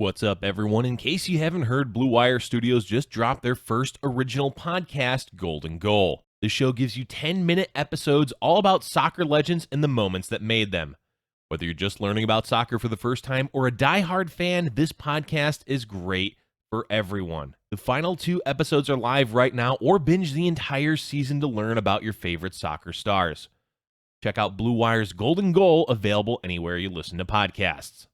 What's up, everyone? In case you haven't heard, Blue Wire Studios just dropped their first original podcast, Golden Goal. This show gives you 10-minute episodes all about soccer legends and the moments that made them. Whether you're just learning about soccer for the first time or a diehard fan, this podcast is great for everyone. The final 2 episodes are live right now, or binge the entire season to learn about your favorite soccer stars. Check out Blue Wire's Golden Goal, available anywhere you listen to podcasts.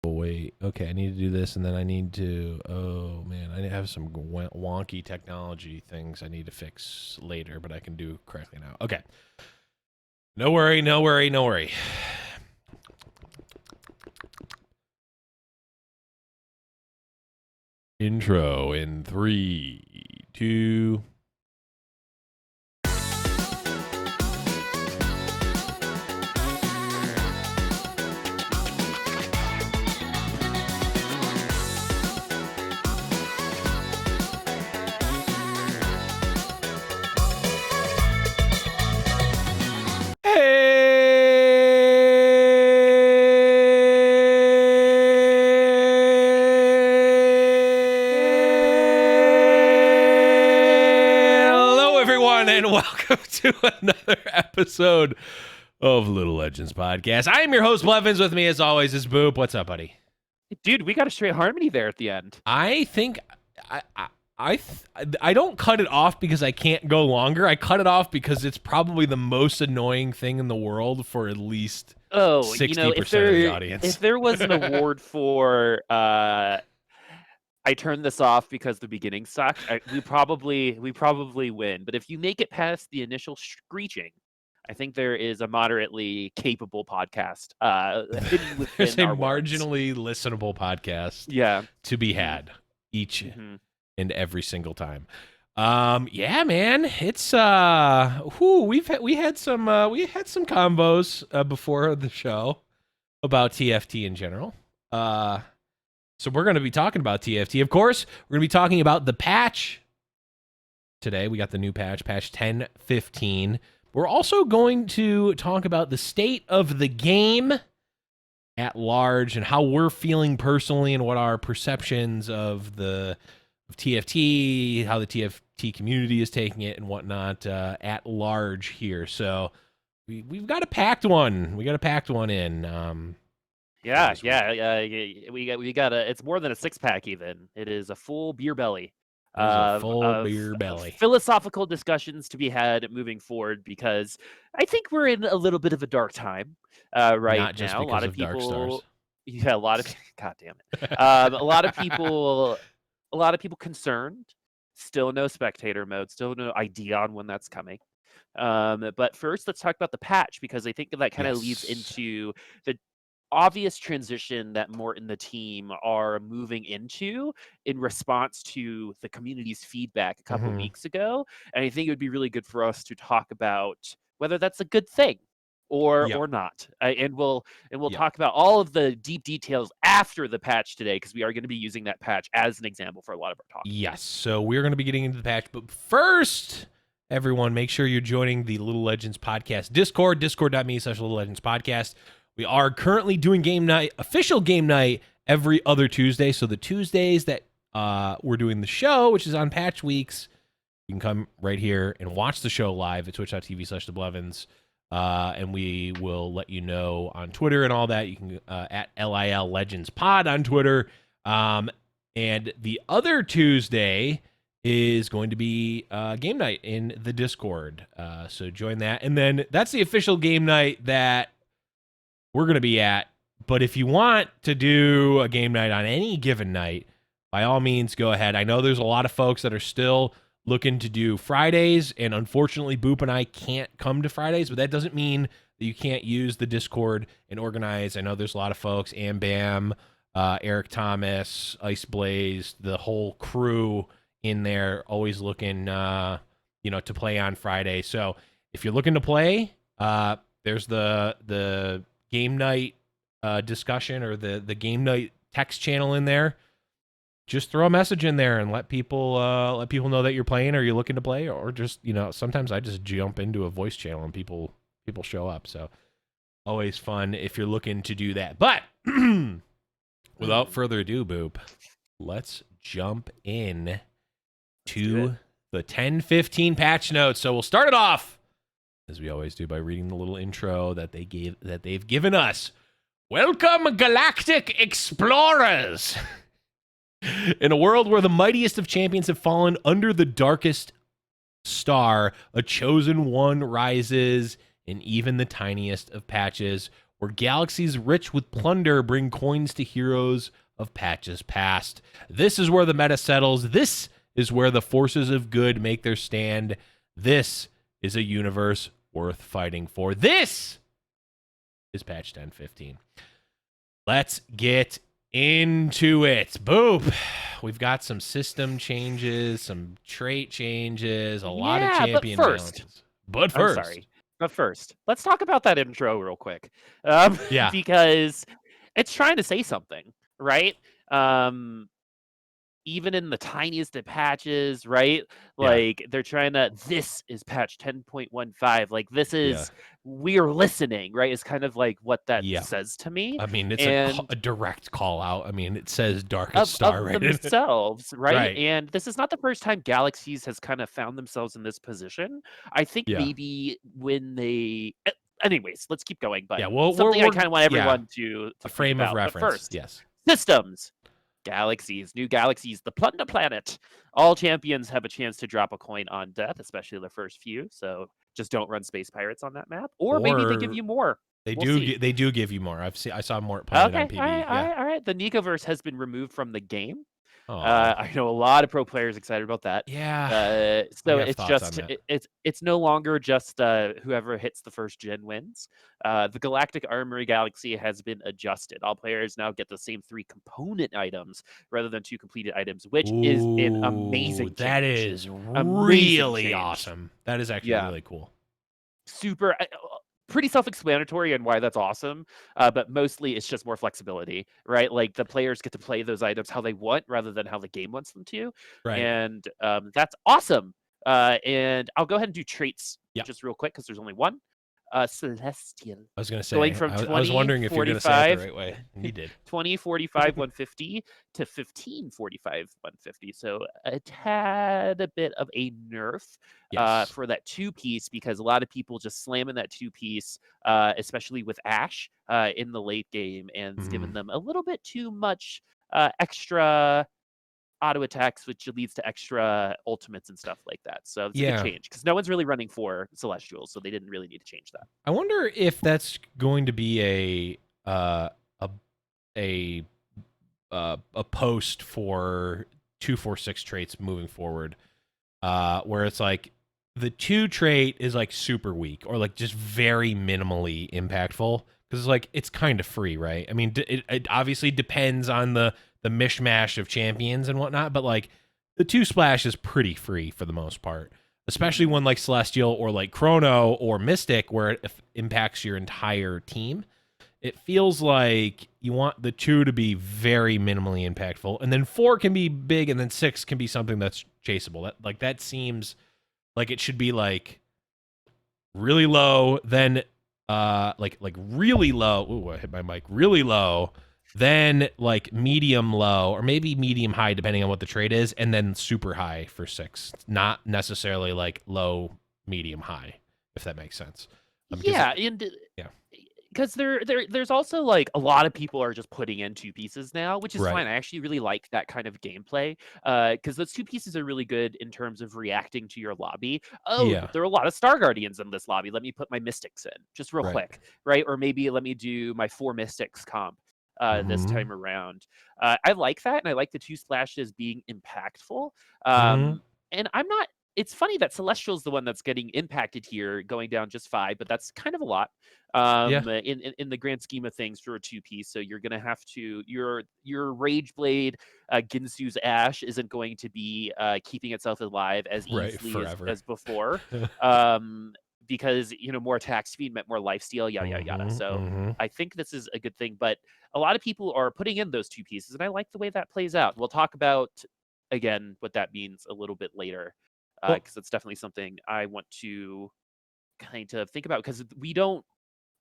Wait, okay, I need to do this, and then I need to, oh man, I have some wonky technology things I need to fix later, but I can do correctly now. Okay. No worry, no worry, no worry. Intro in 3, 2... Welcome to another episode of Little Legends Podcast. I am your host, Blevins. With me, as always, is Boop. What's up, buddy? Dude, we got a straight harmony there at the end. I think I don't cut it off because I can't go longer. I cut it off because it's probably the most annoying thing in the world for at least 60% of the audience. If there was an award for I turned this off because the beginning sucked, we probably win. But if you make it past the initial screeching, I think there is a moderately capable podcast. There's a marginally listenable podcast to be had each and every single time. Yeah, man, it's we had some combos before the show about TFT in general. So we're going to be talking about TFT. Of course, we're going to be talking about the patch today. We got the new patch 10.15. We're also going to talk about the state of the game at large and how we're feeling personally and what our perceptions of TFT, how the TFT community is taking it and whatnot at large here. So we've got a packed one. We got a packed one in. We got it's more than a 6-pack even. It is a full beer belly. Beer belly. Philosophical discussions to be had moving forward, because I think we're in a little bit of a dark time right Not just now. Because a lot of Dark Stars. Yeah, a lot of God damn it. A lot of people concerned. Still no spectator mode. Still no idea on when that's coming. But first, let's talk about the patch, because I think that kind of leads into the obvious transition that Mort and the team are moving into in response to the community's feedback a couple weeks ago. And I think it would be really good for us to talk about whether that's a good thing or not. And we'll talk about all of the deep details after the patch today, because we are going to be using that patch as an example for a lot of our talk. Yes, so we're going to be getting into the patch, but first, everyone, make sure you're joining the Little Legends Podcast Discord, discord.me/Little Legends Podcast. We are currently doing game night, official game night, every other Tuesday. So the Tuesdays that we're doing the show, which is on patch weeks, you can come right here and watch the show live at twitch.tv/theblevins. And we will let you know on Twitter and all that. You can at LIL Legends Pod on Twitter. And the other Tuesday is going to be game night in the Discord. So join that. And then that's the official game night that we're going to be at. But if you want to do a game night on any given night, by all means, go ahead. I know there's a lot of folks that are still looking to do Fridays, and unfortunately, Boop and I can't come to Fridays, but that doesn't mean that you can't use the Discord and organize. I know there's a lot of folks, Am Bam, Eric Thomas, Ice Blaze, the whole crew in there, always looking, to play on Friday. So if you're looking to play, there's the game night discussion or the game night text channel in there. Just throw a message in there and let people know that you're playing or you're looking to play, or just sometimes I just jump into a voice channel and people show up. So always fun if you're looking to do that. But without further ado, Boop, let's jump in to the 10-15 patch notes. So we'll start it off as we always do by reading the little intro that they've given us. Welcome, Galactic Explorers. In a world where the mightiest of champions have fallen under the darkest star, a chosen one rises in even the tiniest of patches, where galaxies rich with plunder bring coins to heroes of patches past. This is where the meta settles. This is where the forces of good make their stand. This is a universe worth fighting for. This is patch 10-15. Let's get into it. Boop. We've got some system changes, some trait changes, a lot of champion balances. But first, let's talk about that intro real quick. Yeah. Because it's trying to say something, right? Even in the tiniest of patches, right? Like they're trying to, this is patch 10.15. Like this is, we're listening, right? It's kind of like what that says to me. I mean, it's a direct call out. I mean, it says Darkest Star right themselves, right? And this is not the first time Galaxies has kind of found themselves in this position. I think maybe when they... Anyways, let's keep going. But something I kind of want everyone to a frame of reference. But first, systems. Galaxies, new galaxies, the Plunder Planet. All champions have a chance to drop a coin on death, especially the first few. So just don't run Space Pirates on that map, or maybe they give you more. They do give you more. I saw more playing on PB. All right. The Nicoverse has been removed from the game. I know a lot of pro players excited about that. Yeah. So it's just it's no longer just whoever hits the first gen wins. The Galactic Armory Galaxy has been adjusted. All players now get the same 3 component items rather than 2 completed items, which is an amazing change. That is really awesome. That is actually really cool. Super. Pretty self-explanatory on why that's awesome, but mostly it's just more flexibility, right? Like the players get to play those items how they want rather than how the game wants them to, and that's awesome. And I'll go ahead and do traits just real quick because there's only one. Celestial. I was going to say, going from 20, I was wondering if you're going to say it the right way. And you did. 2045 150 to 1545 150. So a tad a bit of a nerf for that 2-piece, because a lot of people just slamming that 2-piece, especially with Ash in the late game, and it's given them a little bit too much extra auto attacks, which leads to extra ultimates and stuff like that. So it's a good change, because no one's really running for Celestials, so they didn't really need to change that. I wonder if that's going to be a post for 246 traits moving forward, where it's like the 2 trait is like super weak or like just very minimally impactful, because it's like it's kind of free, right? I mean, it obviously depends on the mishmash of champions and whatnot, but like the 2 splash is pretty free for the most part, especially when like Celestial or like Chrono or Mystic, where it impacts your entire team. It feels like you want the 2 to be very minimally impactful, and then 4 can be big, and then 6 can be something that's chaseable. That seems like it should be like really low, then like really low. Ooh, I hit my mic. Really low, then like medium low, or maybe medium high, depending on what the trait is, and then super high for 6. Not necessarily like low, medium, high, if that makes sense. Because there's also like a lot of people are just putting in 2 pieces now, which is fine. I actually really like that kind of gameplay, because those 2 pieces are really good in terms of reacting to your lobby. There are a lot of Star Guardians in this lobby. Let me put my Mystics in just real quick, right? Or maybe let me do my 4 Mystics comp this time around. I like that, and I like the 2 splashes being impactful. And I'm not. It's funny that Celestial's the one that's getting impacted here, going down just 5, but that's kind of a lot Yeah. in the grand scheme of things for a 2-piece. So you're gonna have to your Rage Blade Ginsu's Ash isn't going to be keeping itself alive as Right. easily Forever. as before. Um, because more attack speed meant more life steal, yada yada yada. So Mm-hmm. I think this is a good thing, but a lot of people are putting in those 2 pieces, and I like the way that plays out. We'll talk about again what that means a little bit later, Well, because it's definitely something I want to kind of think about. Because we don't.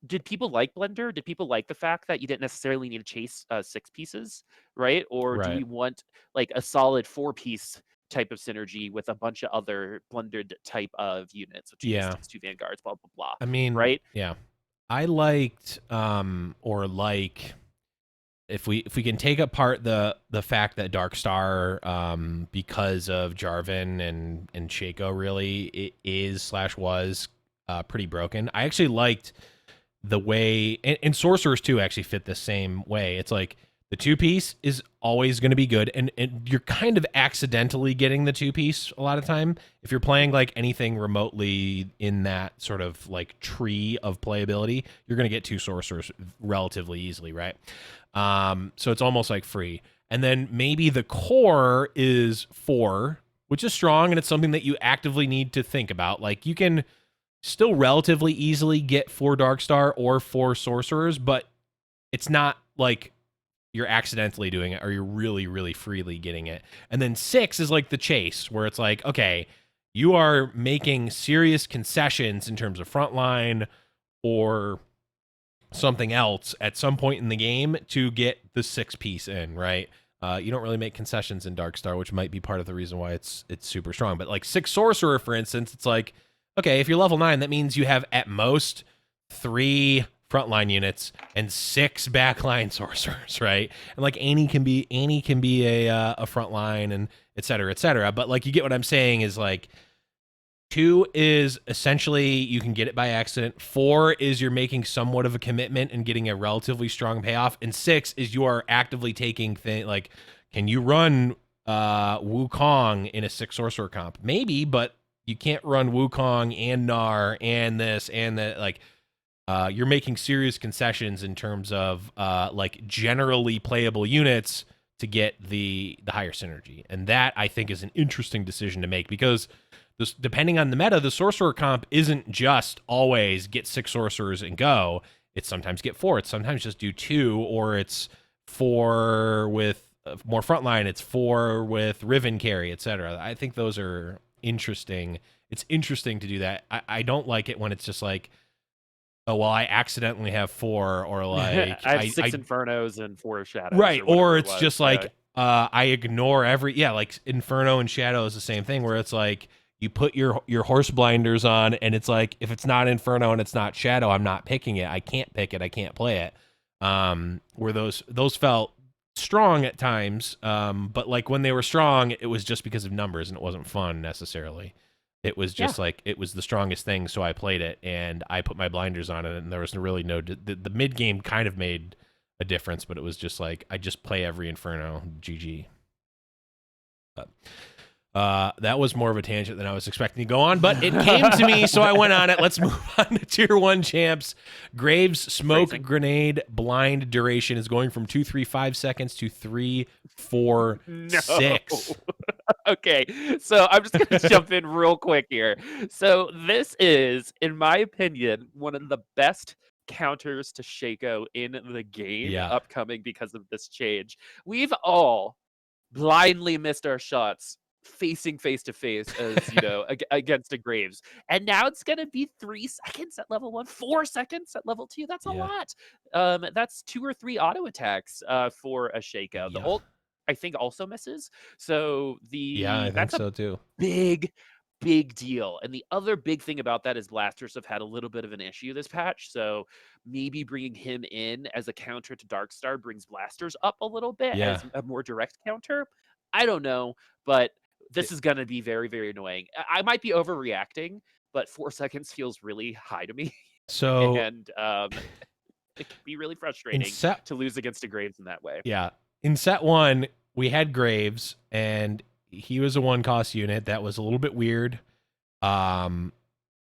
Did people like Blender? Did people like the fact that you didn't necessarily need to chase 6 pieces, right? Or do right. we want like a solid 4-piece type of synergy with a bunch of other blended type of units, so 2 Yeah. Mystics, 2 Vanguards, blah blah blah, I mean, right? yeah. I liked or like if we can take apart the fact that Darkstar because of Jarvan and Shaco really it is slash was pretty broken. I actually liked the way and sorcerers too actually fit the same way. It's like the 2-piece is always going to be good, and you're kind of accidentally getting the 2-piece a lot of time if you're playing like anything remotely in that sort of like tree of playability. You're going to get 2 sorcerers relatively easily, right? So it's almost like free, and then maybe the core is 4, which is strong, and it's something that you actively need to think about. Like you can still relatively easily get 4 Darkstar or 4 sorcerers, but it's not like you're accidentally doing it or you're really, really freely getting it. And then 6 is like the chase, where it's like, okay, you are making serious concessions in terms of frontline or something else at some point in the game to get the 6-piece in, right? You don't really make concessions in Darkstar, which might be part of the reason why it's super strong. But like 6 sorcerer, for instance, it's like, okay, if you're level 9, that means you have at most 3 frontline units and 6 backline sorcerers, right? And like Annie can be a frontline and et cetera, et cetera. But like you get what I'm saying is like 2 is essentially you can get it by accident. 4 is you're making somewhat of a commitment and getting a relatively strong payoff. And 6 is you are actively taking like, can you run Wukong in a 6 sorcerer comp? Maybe, but you can't run Wukong and Gnar and this and that. Like, you're making serious concessions in terms of like generally playable units to get the higher synergy. And that I think is an interesting decision to make, because depending on the meta, the sorcerer comp isn't just always get 6 sorcerers and go. It's sometimes get 4. It's sometimes just do 2, or it's 4 with more frontline. It's 4 with Riven carry, etc. I think those are interesting. It's interesting to do that. I don't like it when it's just like, oh well, I accidentally have 4, or like I have 6 Infernos and 4 Shadows, right, or or whatever it it's was. just like I ignore like Inferno and Shadow is the same thing, where it's like you put your horse blinders on, and it's like if it's not Inferno and it's not Shadow, I'm not picking it. I can't pick it. I can't play it. Where those felt strong at times, but like when they were strong, it was just because of numbers and it wasn't fun necessarily. It was Yeah. just like it was the strongest thing, so I played it and I put my blinders on it, and there was really no the mid game kind of made a difference, but it was just like I just play every Inferno, GG. But that was more of a tangent than I was expecting to go on, but it came to me, so I went on it. Let's move on to tier 1 champs. Graves smoke Phrasing. grenade blind duration is going from 2-3-5 seconds to 3-4-6. No. Okay, so I'm just gonna jump in real quick here. So this is, in my opinion, one of the best counters to Shaco in the game Yeah. upcoming because of this change. We've all blindly missed our shots facing face to face as against a Graves, and now it's gonna be 3 seconds at level 1, 4 seconds at level 2. That's a Yeah. lot. That's 2 or 3 auto attacks for a Shaco. The Yeah. ult, I think, also misses, so Yeah, I think that's a so too. big deal. And the other big thing about that is blasters have had a little bit of an issue this patch, so maybe bringing him in as a counter to Darkstar brings blasters up a little bit Yeah. as a more direct counter. I don't know, but this is going to be very, very annoying. I might be overreacting, but 4 seconds feels really high to me. So And it can be really in frustrating set to lose against a Graves in that way. Yeah. In set 1, we had Graves, and he was a 1-cost unit that was a little bit weird.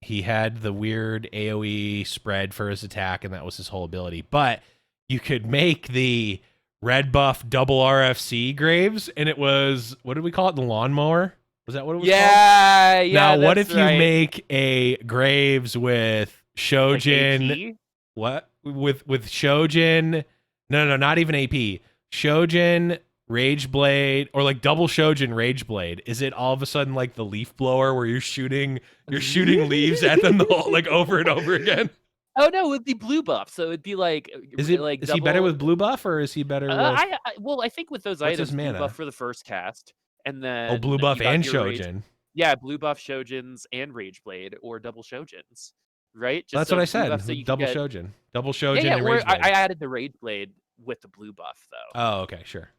He had the weird AoE spread for his attack, and that was his whole ability. But you could make the red buff double RFC Graves, and it was, what did we call it? The lawnmower? Was that what it was called? Yeah. Now, what if right. you make a Graves with Shojin? Like AP? What? With Shojin? No, not even AP. Shojin, Rage Blade, or like double Shojin Rage Blade. Is it all of a sudden like the leaf blower where you're shooting leaves at them like over and over again? Oh no, it would be blue buff. So it'd be like Is double... he better with blue buff or is he better with I think with those What's items, his blue mana? buff for the first cast, and then blue you buff got and your Rage... Shojin? Yeah, blue buff Shojins and Rage Blade or double Shojins, right? That's so what I blue buff said. So you Double get... Shojin. Double Shojin Yeah, and Rage Blade. I added the Rage Blade with the blue buff though. Oh, okay, sure.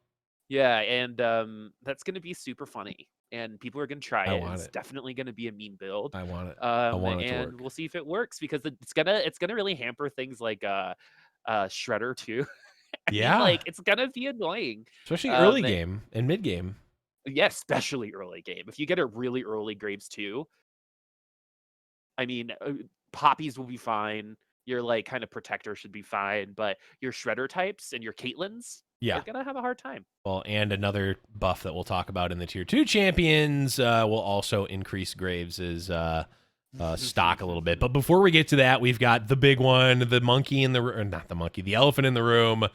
Yeah, and that's gonna be super funny, and people are gonna try it. want It's it. definitely gonna be a meme build. I want it. I want it to And work. we'll see if it works because it's gonna really hamper things like Shredder too. I mean, like it's gonna be annoying, especially early game and mid game. Yeah, especially early game. If you get a really early Graves too, I mean, Poppies will be fine. Your like kind of protector should be fine, but your Shredder types and your Caitlyn's, they're gonna have a hard time. Well, and another buff that we'll talk about in the tier 2 champions will also increase Graves's stock a little bit. But before we get to that, we've got the big one, the monkey in the room, not the monkey, the elephant in the room.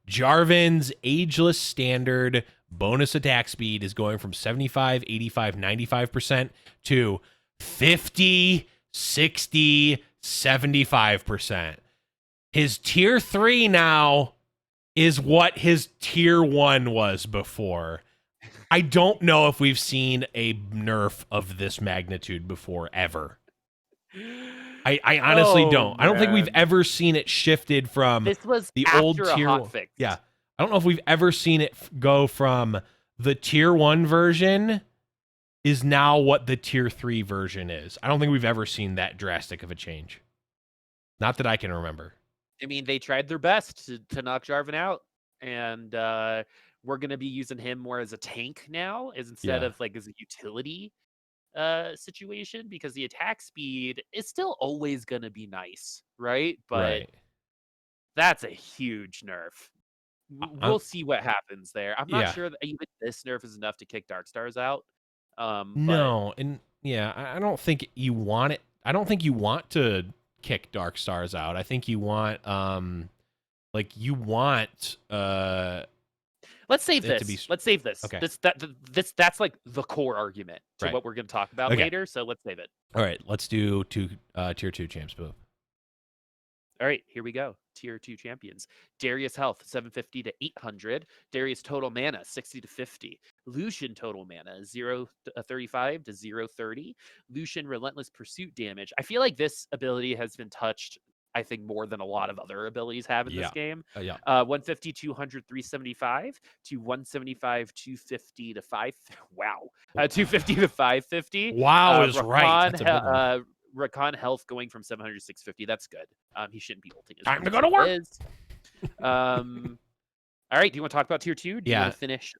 Jarvan's ageless standard bonus attack speed is going from 75, 85, 95% to 50, 60, 75%. His tier 3 now is what his tier 1 was before. I don't know if we've seen a nerf of this magnitude before, ever. I honestly don't. I don't think we've ever seen it shifted from this was the after old a tier. hotfix. Yeah. I don't know if we've ever seen it go from the tier 1 version is now what the tier 3 version is. I don't think we've ever seen that drastic of a change. Not that I can remember. I mean, they tried their best to knock Jarvan out, and we're going to be using him more as a tank now instead of like as a utility situation, because the attack speed is still always going to be nice, right? But that's a huge nerf. We'll see what happens there. I'm not sure that even this nerf is enough to kick Darkstars out. No, and I don't think you want it. I don't think you want to kick Darkstars out. I think you want let's save this. Let's save this. Okay. That's like the core argument to what we're going to talk about later. So let's save it. All right, let's do tier 2 champs. Boom. All right, here we go. Tier 2 champions. Darius health 750 to 800. Darius total mana 60 to 50. Lucian total mana 035 to 030. Lucian relentless pursuit damage. I feel like this ability has been touched, I think, more than a lot of other abilities have in this game. 150, 200, 375 to 175, 250 to 5. Wow. 250 to 550. Wow is right. That's a big one. Rakan health going from 700 to 650. That's good. He shouldn't be ulting. Time to go to work. All right. Do you want to talk about tier 2? Do you want to finish?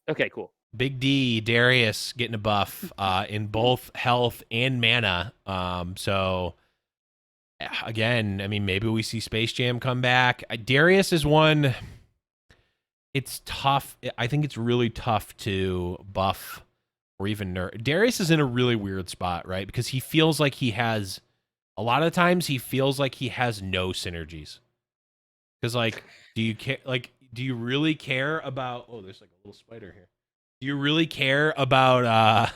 Okay, cool. Big D, Darius getting a buff in both health and mana. So again, I mean, maybe we see Space Jam come back. Darius is one. It's tough. I think it's really tough to buff or even nerf. Darius is in a really weird spot, right? Because he feels like he has, a lot of times he feels like he has no synergies. Because like, do you really care about, oh, there's like a little spider here. Do you really care about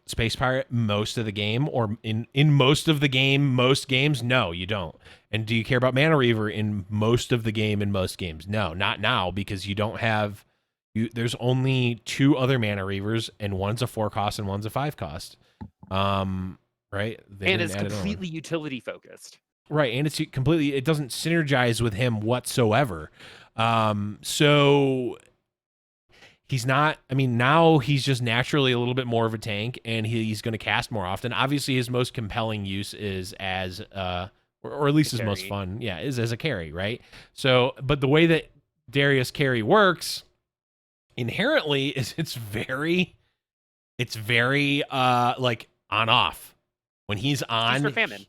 Space Pirate most of the game, or in most of the game, most games? No, you don't. And do you care about Mana Reaver in most of the game in most games? No, not now, because you don't have, there's only 2 other Mana Reavers, and one's a 4 cost and one's a 5 cost. Right? And it's completely utility focused. Right, and it's completely, it doesn't synergize with him whatsoever. So he's not, I mean, now he's just naturally a little bit more of a tank, and he's going to cast more often. Obviously, his most compelling use is as, or at least his most fun, is as a carry, right? So, but the way that Darius carry works inherently it's very like on off. When he's Feast on, or famine.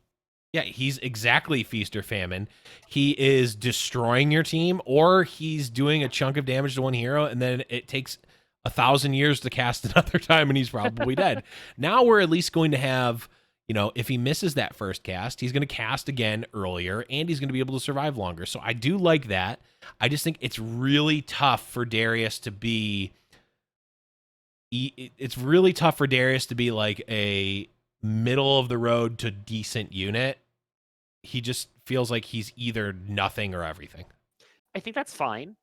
yeah, he's exactly feast or famine. He is destroying your team, or he's doing a chunk of damage to one hero, and then it takes 1,000 years to cast another time, and he's probably dead. Now we're at least going to have, if he misses that first cast, he's going to cast again earlier, and he's going to be able to survive longer. So I do like that. I just think it's really tough for Darius to be. It's really tough for Darius to be like a middle of the road to decent unit. He just feels like he's either nothing or everything. I think that's fine.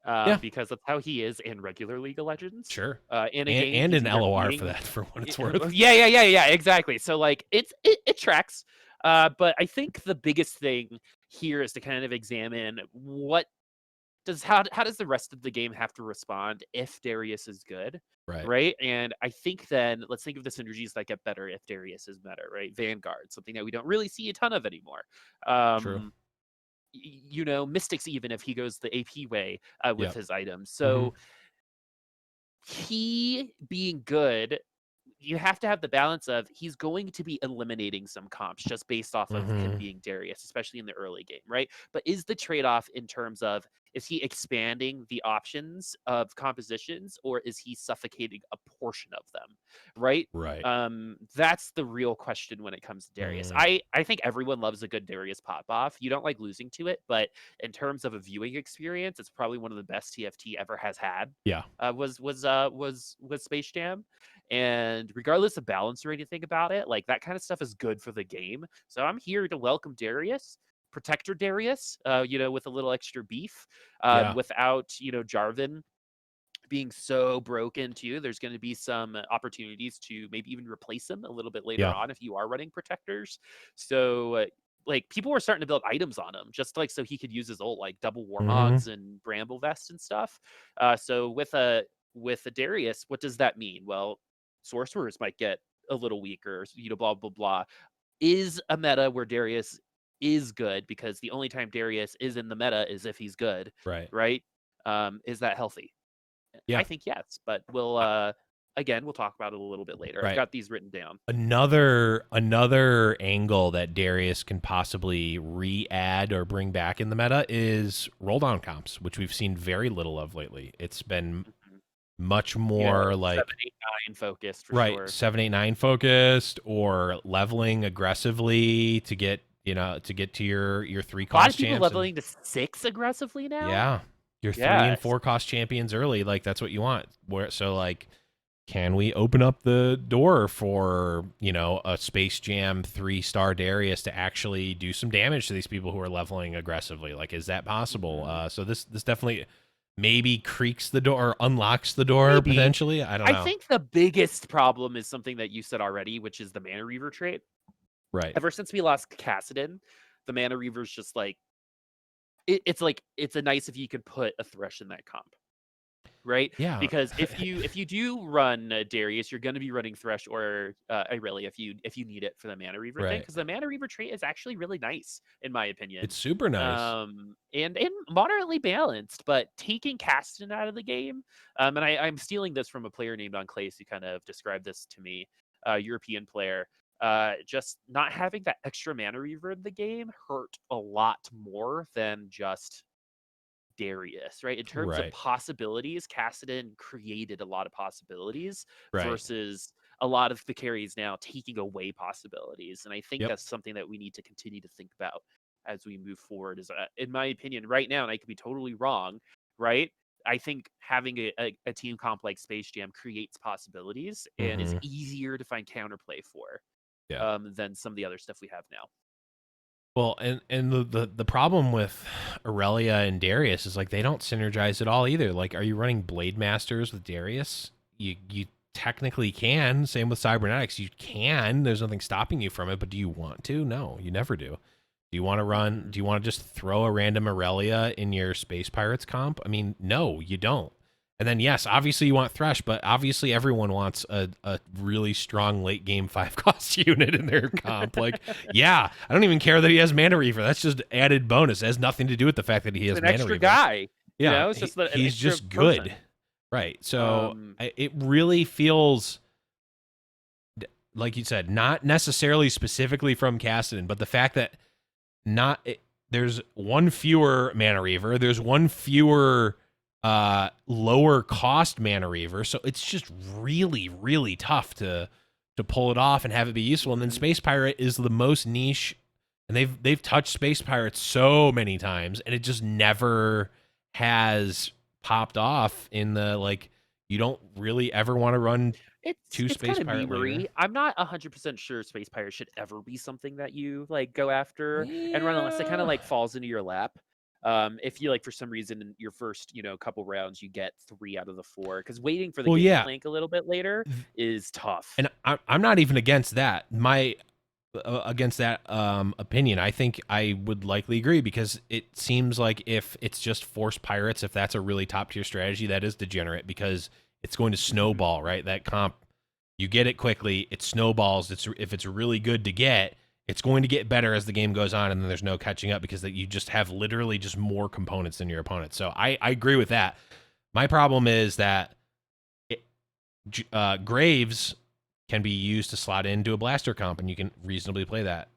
Yeah. Because that's how he is in regular League of Legends. Sure. In a game, and he's an either LOR beating- for that, for what it's worth. Yeah, exactly. So like it tracks. But I think the biggest thing here is to kind of examine how does the rest of the game have to respond if Darius is good, Right. right? And I think then let's think of the synergies that get better if Darius is better, right? Vanguard, something that we don't really see a ton of anymore. True. Mystics, even if he goes the AP way with Yep. his items. So he being good, you have to have the balance of he's going to be eliminating some comps just based off of him being Darius, especially in the early game, right? But is the trade-off in terms of, is he expanding the options of compositions, or is he suffocating a portion of them, right? Right. That's the real question when it comes to Darius. I think everyone loves a good Darius pop-off. You don't like losing to it, but in terms of a viewing experience, it's probably one of the best TFT ever has had. Yeah. Was Space Jam. And regardless of balance or anything about it, like that kind of stuff is good for the game. So I'm here to welcome Darius, Protector Darius, with a little extra beef, without, Jarvan being so broken too. There's going to be some opportunities to maybe even replace him a little bit later on if you are running protectors. So like people were starting to build items on him just like so he could use his ult, like double warmogs and bramble vest and stuff. So with a Darius, what does that mean? Well, sorcerers might get a little weaker, blah blah blah. Is a meta where Darius is good, because the only time Darius is in the meta is if he's good, right? Is that healthy? Yeah. I think yes, but we'll again, we'll talk about it a little bit later. Right. I've got these written down. Another angle that Darius can possibly re-add or bring back in the meta is roll down comps, which we've seen very little of lately. It's been much more like 7-8-9 focused, for right, sure. 7-8-9 focused, or leveling aggressively to get to your 3 cost. A lot of people leveling to 6 aggressively now. Yeah, your 3 and 4 cost champions early, like that's what you want. So like, can we open up the door for a Space Jam 3-star Darius to actually do some damage to these people who are leveling aggressively? Like, is that possible? So this definitely maybe creaks the door, or unlocks the door potentially. I don't know. I think the biggest problem is something that you said already, which is the Mana Reaver trait. Right. Ever since we lost Kassadin, the Mana Reaver's just like it's a nice if you could put a Thresh in that comp. Right? Yeah. Because if you do run Darius, you're going to be running Thresh or Irelia if you need it for the Mana Reaver thing. Because the Mana Reaver trait is actually really nice, in my opinion. It's super nice. And moderately balanced, but taking Kassadin out of the game, and I'm stealing this from a player named Unclace who kind of described this to me, European player. Just not having that extra Mana Reaver in the game hurt a lot more than just Darius, right? In terms of possibilities, Kassadin created a lot of possibilities versus a lot of the carries now taking away possibilities. And I think that's something that we need to continue to think about as we move forward. Is in my opinion, right now, and I could be totally wrong, right? I think having a team comp like Space Jam creates possibilities and is easier to find counterplay for than some of the other stuff we have now. Well, and the problem with Aurelia and Darius is like they don't synergize at all either. Like, are you running Blade Masters with Darius? You technically can. Same with Cybernetics. You can. There's nothing stopping you from it, but do you want to? No, you never do. Do you want to just throw a random Aurelia in your Space Pirates comp? I mean, no, you don't. And then, yes, obviously you want Thresh, but obviously everyone wants a really strong late game 5-cost unit in their comp. Like, yeah, I don't even care that he has Mana Reaver. That's just added bonus. It has nothing to do with the fact that he has an Mana extra Reaver. guy. Yeah, It's just he's just good. Right. So Um, it really feels like you said, not necessarily specifically from Cassidy, but the fact that not it, there's one fewer mana reaver, there's one fewer lower cost mana reaver, so it's just really tough to pull it off and have it be useful. And then mhm. Space Pirate is the most niche, and they've touched Space Pirates so many times, and it just never has popped off in the like. You don't really ever want to run two It's Space kind of Pirate later. memery. I'm not 100% sure Space Pirate should ever be something that you like go after and run unless it kind of Yeah. like falls into your lap. If you like for some reason in your first, couple rounds you get 3 out of the 4 because waiting for the Well, yeah, gangplank a little bit later is tough. and I'm not even against that. My against that opinion. I think I would likely agree because it seems like if it's just force pirates, if that's a really top tier strategy, that is degenerate because it's going to Mhm. snowball, right? That comp, you get it quickly, it snowballs. It's if it's really good to get, it's going to get better as the game goes on, and then there's no catching up because that you just have literally just more components than your opponent. So I agree with that. My problem is that Graves can be used to slot into a blaster comp, and you can reasonably play that.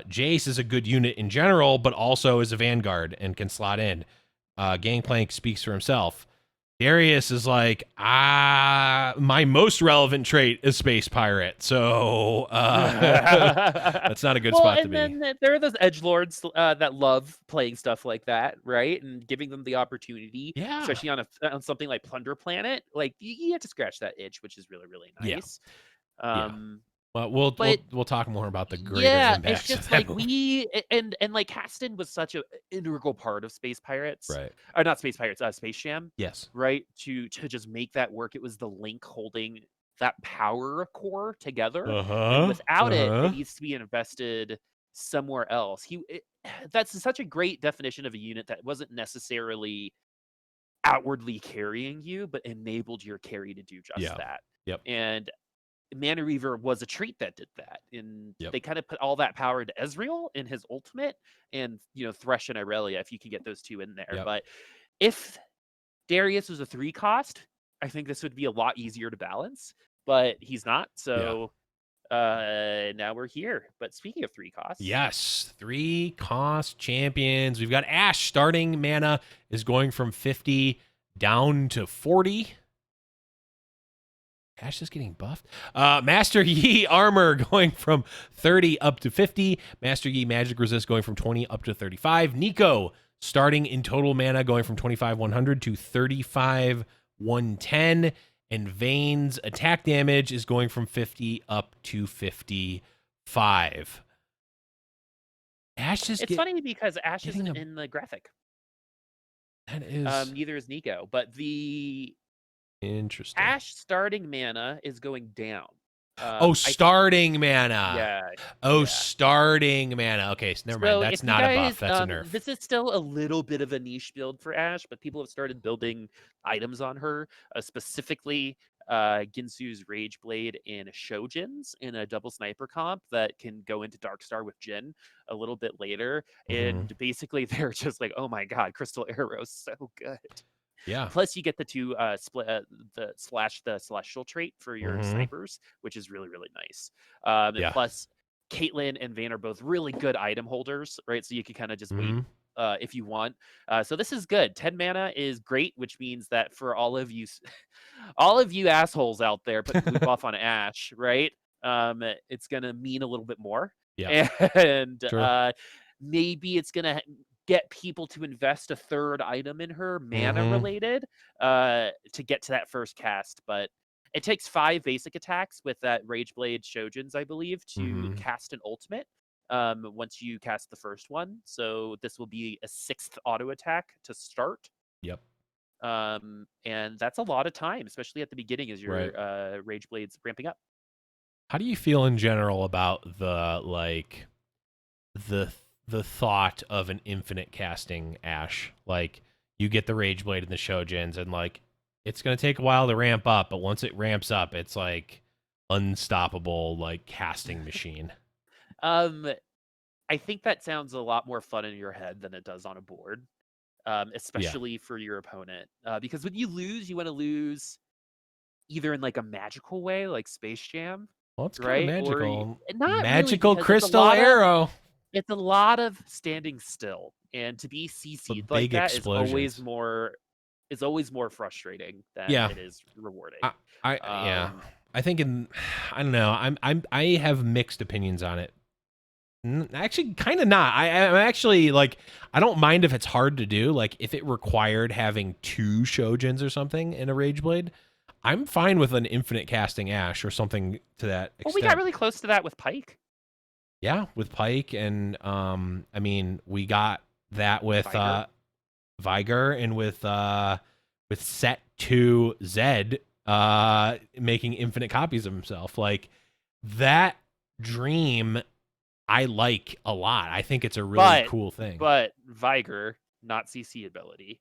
Jace is a good unit in general, but also is a vanguard and can slot in. Gangplank speaks for himself. Darius is like, my most relevant trait is Space Pirate, so that's not a good Well, spot to and be. then there are those edgelords that love playing stuff like that, right? And giving them the opportunity, Yeah, especially on something like Plunder Planet, like you have to scratch that itch, which is really yeah, nice. yeah. Um, Well, we'll but we'll talk more about the greater yeah, it's impacts of just that like move. and like Caston was such a integral part of Space Pirates, Right. or not Space Pirates, Space Jam, Yes. right? To just make that work, it was the link holding that power core together, Uh and huh. without Uh it, it huh. needs to be invested somewhere else. That's such a great definition of a unit that wasn't necessarily outwardly carrying you, but enabled your carry to do just Yeah. that. Yep. And Mana Reaver was a treat that did that, and Yep. they kind of put all that power into Ezreal in his ultimate, and Thresh and Irelia if you could get those two in there. Yep. But if Darius was a 3 cost, I think this would be a lot easier to balance, but he's not. Yeah. So now we're here. But speaking of 3 costs, Yes, 3 cost champions. We've got Ash starting mana is going from 50 down to 40. Ash is getting buffed. Master Yi armor going from 30 up to 50. Master Yi magic resist going from 20 up to 35. Nico starting in total mana going from 25,100 to 35,110. And Vane's attack damage is going from 50 up to 55. Ash is it's funny because Ash getting isn't a in the graphic. that is Neither is Nico, but the interesting. Ash starting mana is going down. Oh, I think, starting mana. yeah, Oh, yeah. starting mana. Okay, so never mind. So if That's you not a buff. guys, That's a nerf. this is still a little bit of a niche build for Ash, but people have started building items on her, specifically Ginsu's Rage Blade and Shojin's in a double sniper comp that can go into Darkstar with Jin a little bit later. Mm-hmm. And basically, they're just like, oh my god, Crystal Arrow's so good. Yeah. Plus, you get the two split the celestial trait for your Mm-hmm. snipers, which is really nice. And Yeah. plus, Caitlyn and Vayne are both really good item holders, right? So you can kind of just wait Mm-hmm. if you want. So this is good. 10 mana is great, which means that for all of you, all of you assholes out there putting blue buff on Ash, right? It's gonna mean a little bit more, Yeah. and True. maybe it's gonna get people to invest a third item in her mana Mm-hmm. related to get to that first cast. But it takes 5 basic attacks with that Rage Blade Shojin's, I believe, to Mm-hmm. cast an ultimate once you cast the first one. So this will be a 6th auto attack to start. Yep. And that's a lot of time, especially at the beginning as Right. your Rage Blade's ramping up. How do you feel in general about the like the the thought of an infinite casting Ash? Like you get the Rage Blade and the Shojins, and like it's gonna take a while to ramp up, but once it ramps up, it's like unstoppable like casting machine. Um, I think that sounds a lot more fun in your head than it does on a board. especially for your opponent. Because when you lose, you want to lose either in like a magical way, like Space Jam, Well, it's kind of right? Or magical. not really, Magical because crystal arrow. it's a lot of standing still, and to be But CC'd like big that is always explosions. more frustrating than Yeah. it is rewarding. Yeah. Um, I think I don't know. I have mixed opinions on it. Actually, kind of not. I'm actually like, I don't mind if it's hard to do. Like, if it required having 2 Shojins or something in a Rage Blade, I'm fine with an infinite casting Ash or something to that well, we got extent. really close to that with Pike. Yeah, with Pike, and I mean, we got that with Viger and with Set 2 Zed making infinite copies of himself. Like, that dream I like a lot. I think it's a really cool thing. But Viger, not CC ability.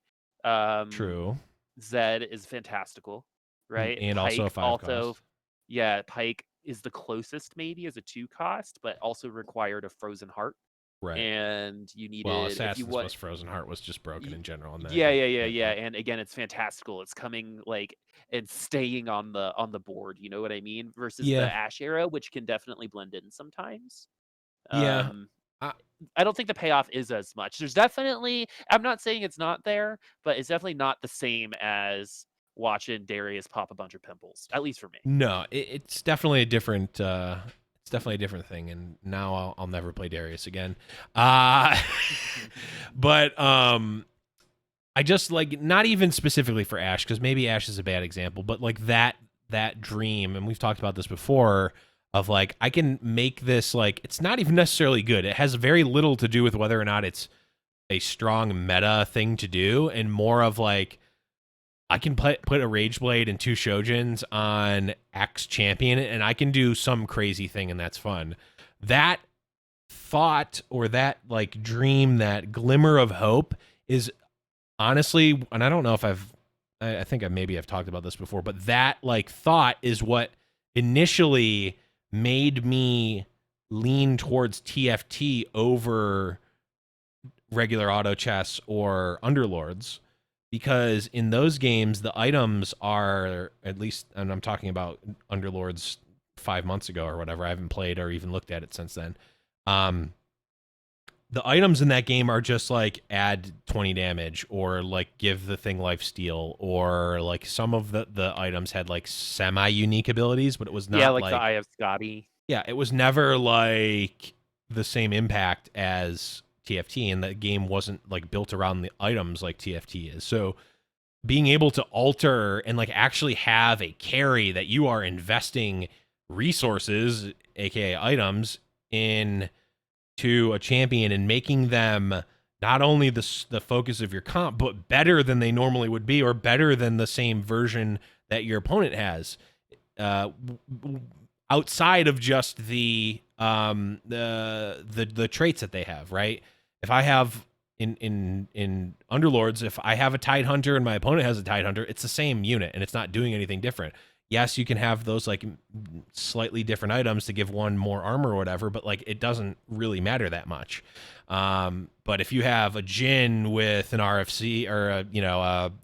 True. Zed is fantastical, right? And Pike also a 5 cost. Yeah, Pike is the closest maybe as a 2 cost, but also required a Frozen Heart. Right. And you needed, well, if you Assassin's want, plus Frozen Heart was just broken in general. yeah. And again, it's fantastical. It's coming like and staying on the board. You know what I mean? Versus the Ash era, which can definitely blend in sometimes. Yeah. I don't think the payoff is as much. There's definitely, I'm not saying it's not there, but it's definitely not the same as watching Darius pop a bunch of pimples, at least for me. No, it's definitely a different thing, and now I'll never play Darius again. But I just like, not even specifically for Ash, because maybe Ash is a bad example, but like that dream, and we've talked about this before, of like, I can make this, like, it's not even necessarily good. It has very little to do with whether or not it's a strong meta thing to do, and more of like, I can put a Rage Blade and 2 Shojins on X champion, and I can do some crazy thing, and that's fun. That thought, or that like dream, that glimmer of hope is honestly, and I don't know if I think I've talked about this before, but that like thought is what initially made me lean towards TFT over regular auto chess or Underlords, because in those games the items are, at least, and I'm talking about Underlords 5 months ago or whatever, I haven't played or even looked at it since then. The items in that game are just like add 20 damage, or like give the thing life steal, or like some of the items had like semi-unique abilities, but it was not like the Eye of Scotty. Yeah, it was never like the same impact as TFT, and the game wasn't like built around the items like TFT is. So being able to alter and like actually have a carry that you are investing resources, aka items, in to a champion, and making them not only the focus of your comp, but better than they normally would be, or better than the same version that your opponent has, outside of just the traits that they have, right? If I have in Underlords, if I have a Tide Hunter and my opponent has a Tide Hunter, it's the same unit and it's not doing anything different. Yes, you can have those like slightly different items to give one more armor or whatever, but like, it doesn't really matter that much. But if you have a Jhin with an RFC, or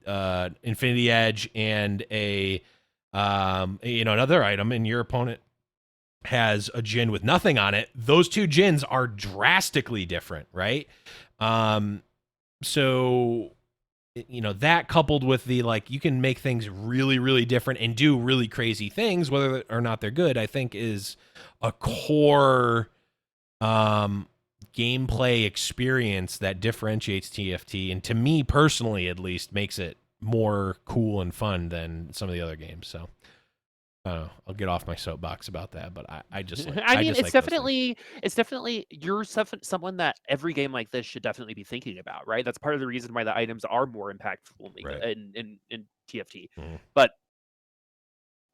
a Infinity Edge and a another item, and your opponent has a Jhin with nothing on it, those 2 Jhins are drastically different, right? So that, coupled with the like, you can make things really, really different and do really crazy things, whether or not they're good, I think is a core gameplay experience that differentiates TFT, and to me personally at least makes it more cool and fun than some of the other games. So I'll get off my soapbox about that, but I just like, I mean, just it's like definitely you're someone that every game like this should definitely be thinking about, right? That's part of the reason why the items are more impactful in TFT. Mhm. But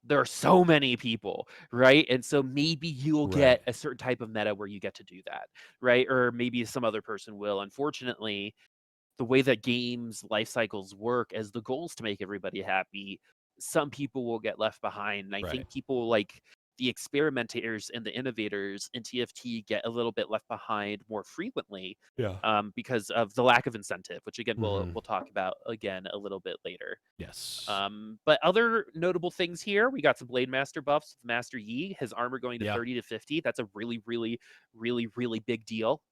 there are so many people, right? And so maybe you'll get a certain type of meta where you get to do that, right? Or maybe some other person will. Unfortunately, the way that games life cycles work, as the goal is to make everybody happy, some people will get left behind. And I think people like the experimenters and the innovators in TFT get a little bit left behind more frequently Yeah. because of the lack of incentive, which again Mhm. we'll talk about again a little bit later. Yes. But other notable things here, we got some Blade Master buffs with Master Yi, his armor going to Yeah. 30 to 50. That's a really, really, really, really big deal.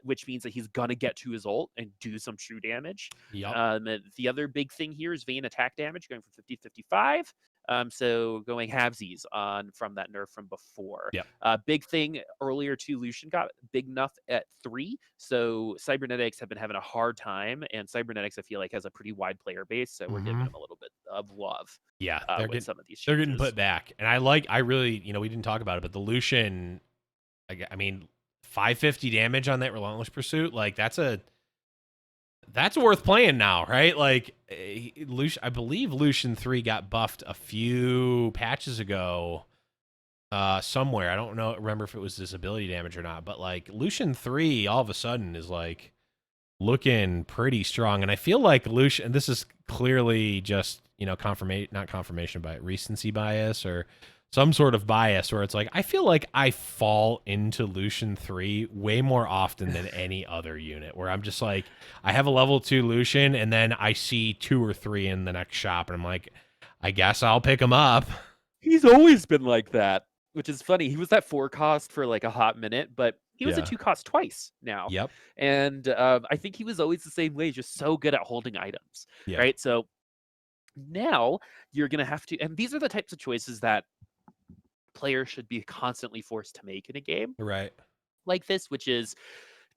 Which means that he's gonna get to his ult and do some true damage. Yep. The other big thing here is Vayne attack damage going from 50 to 55. So going halvesies on from that nerf from before. Yep. Big thing earlier too, Lucian got big enough at 3. So Cybernetics have been having a hard time, and Cybernetics I feel like has a pretty wide player base, so we're giving Mhm. them a little bit of love Yeah, with some of these they're getting changes. put back, and I really, we didn't talk about it, but the Lucian, I mean, 550 damage on that Relentless Pursuit, like that's worth playing now, right? Like Lucian, I believe Lucian 3 got buffed a few patches ago, somewhere. I don't remember if it was disability damage or not, but like Lucian 3 all of a sudden is like looking pretty strong, and I feel like Lucian, and this is clearly just not confirmation bias, recency bias, or some sort of bias where it's like I feel like I fall into Lucian 3 way more often than any other unit, where I'm just like I have a level 2 Lucian and then I see 2 or 3 in the next shop and I'm like, I guess I'll pick them up. He's always been like that, which is funny. He was that 4 cost for like a hot minute, but he was a Yeah. 2 cost twice now. Yep. And I think he was always the same way, just so good at holding items, Yeah. right? So now you're going to have to, and these are the types of choices that players should be constantly forced to make in a game Right. like this, which is,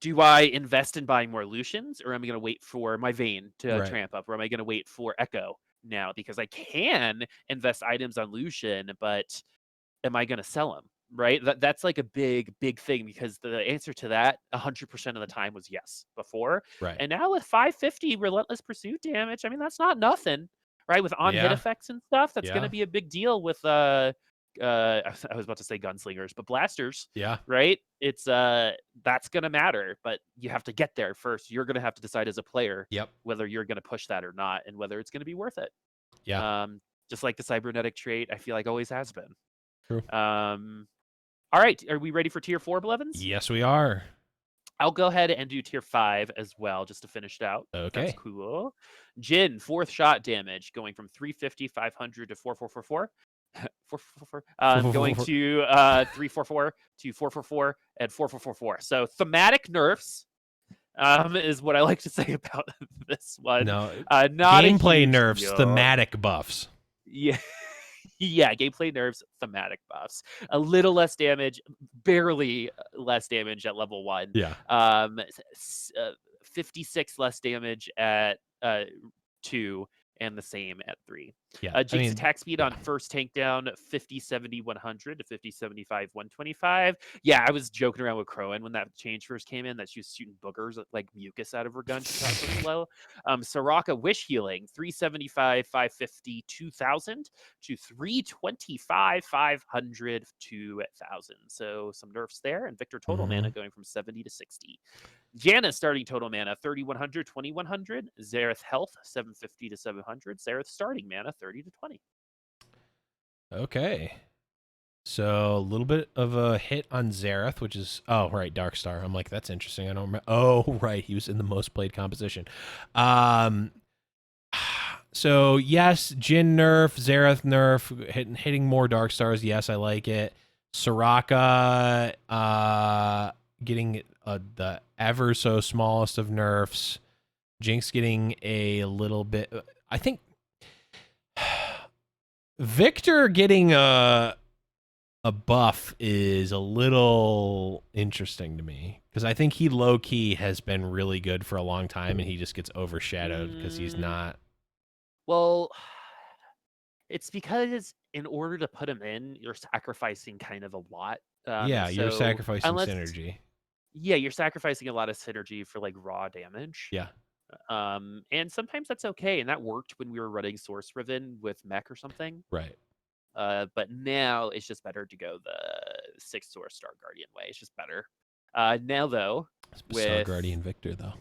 do I invest in buying more Lucians, or am I going to wait for my Vayne to Right. tramp up, or am I going to wait for Echo now? Because I can invest items on Lucian, but am I going to sell them? Right? That's like a big, big thing, because the answer to that 100% of the time was yes before. Right. And now with 550 Relentless Pursuit damage, I mean, that's not nothing, right? With on hit Yeah. effects and stuff, that's going Yeah. to be a big deal with I was about to say gunslingers, but blasters, Yeah. right? It's that's gonna matter, but you have to get there first. You're gonna have to decide as a player Yep. whether you're gonna push that or not, and whether it's gonna be worth it. Yeah. Just like the cybernetic trait, I feel like always has been. True. All right, are we ready for tier 4, Blevins? Yes, we are. I'll go ahead and do tier 5 as well, just to finish it out. That's Okay. cool. Jin, 4th shot damage, going from 350, 500 to 4444. 444. Going to 344 to 444 and 4444. So thematic nerfs is what I like to say about this one. No, Not gameplay a huge nerfs, deal. thematic buffs. Yeah. Yeah, gameplay nerfs, thematic buffs. A little less damage, barely less damage at level 1. Yeah. 56 less damage at 2, and the same at 3. Yeah. Jinx attack speed on first tank down 50, 70, 100 to 50, 75, 125. Yeah, I was joking around with Crowan when that change first came in, that she was shooting boogers like mucus out of her gun. She shot so slow. Soraka wish healing 375, 550, 2000 to 325, 500, 2000. So some nerfs there, and Victor total mana going from 70 to 60. Janna starting total mana 3100, 2100. Xerath health 750 to 700. Xerath starting mana 30 to 20. Okay. So a little bit of a hit on Xerath, which is right, Darkstar. I'm like, that's interesting. I don't remember. Oh, right, he was in the most played composition. So yes, Jin nerf, Xerath nerf, hitting more Darkstars. Yes, I like it. Soraka getting the ever so smallest of nerfs. Jinx getting a little bit. I think Victor getting a buff is a little interesting to me, because I think he low key has been really good for a long time, and he just gets overshadowed because he's not. Well, it's because in order to put him in, you're sacrificing kind of a lot. Yeah, you're so sacrificing synergy. Yeah, you're sacrificing a lot of synergy for like raw damage. Yeah. And sometimes that's okay, and that worked when we were running Source Riven with Mech or something. Right. But now it's just better to go the 6 Source Star Guardian way. It's just better. Now though, Star Guardian Victor though.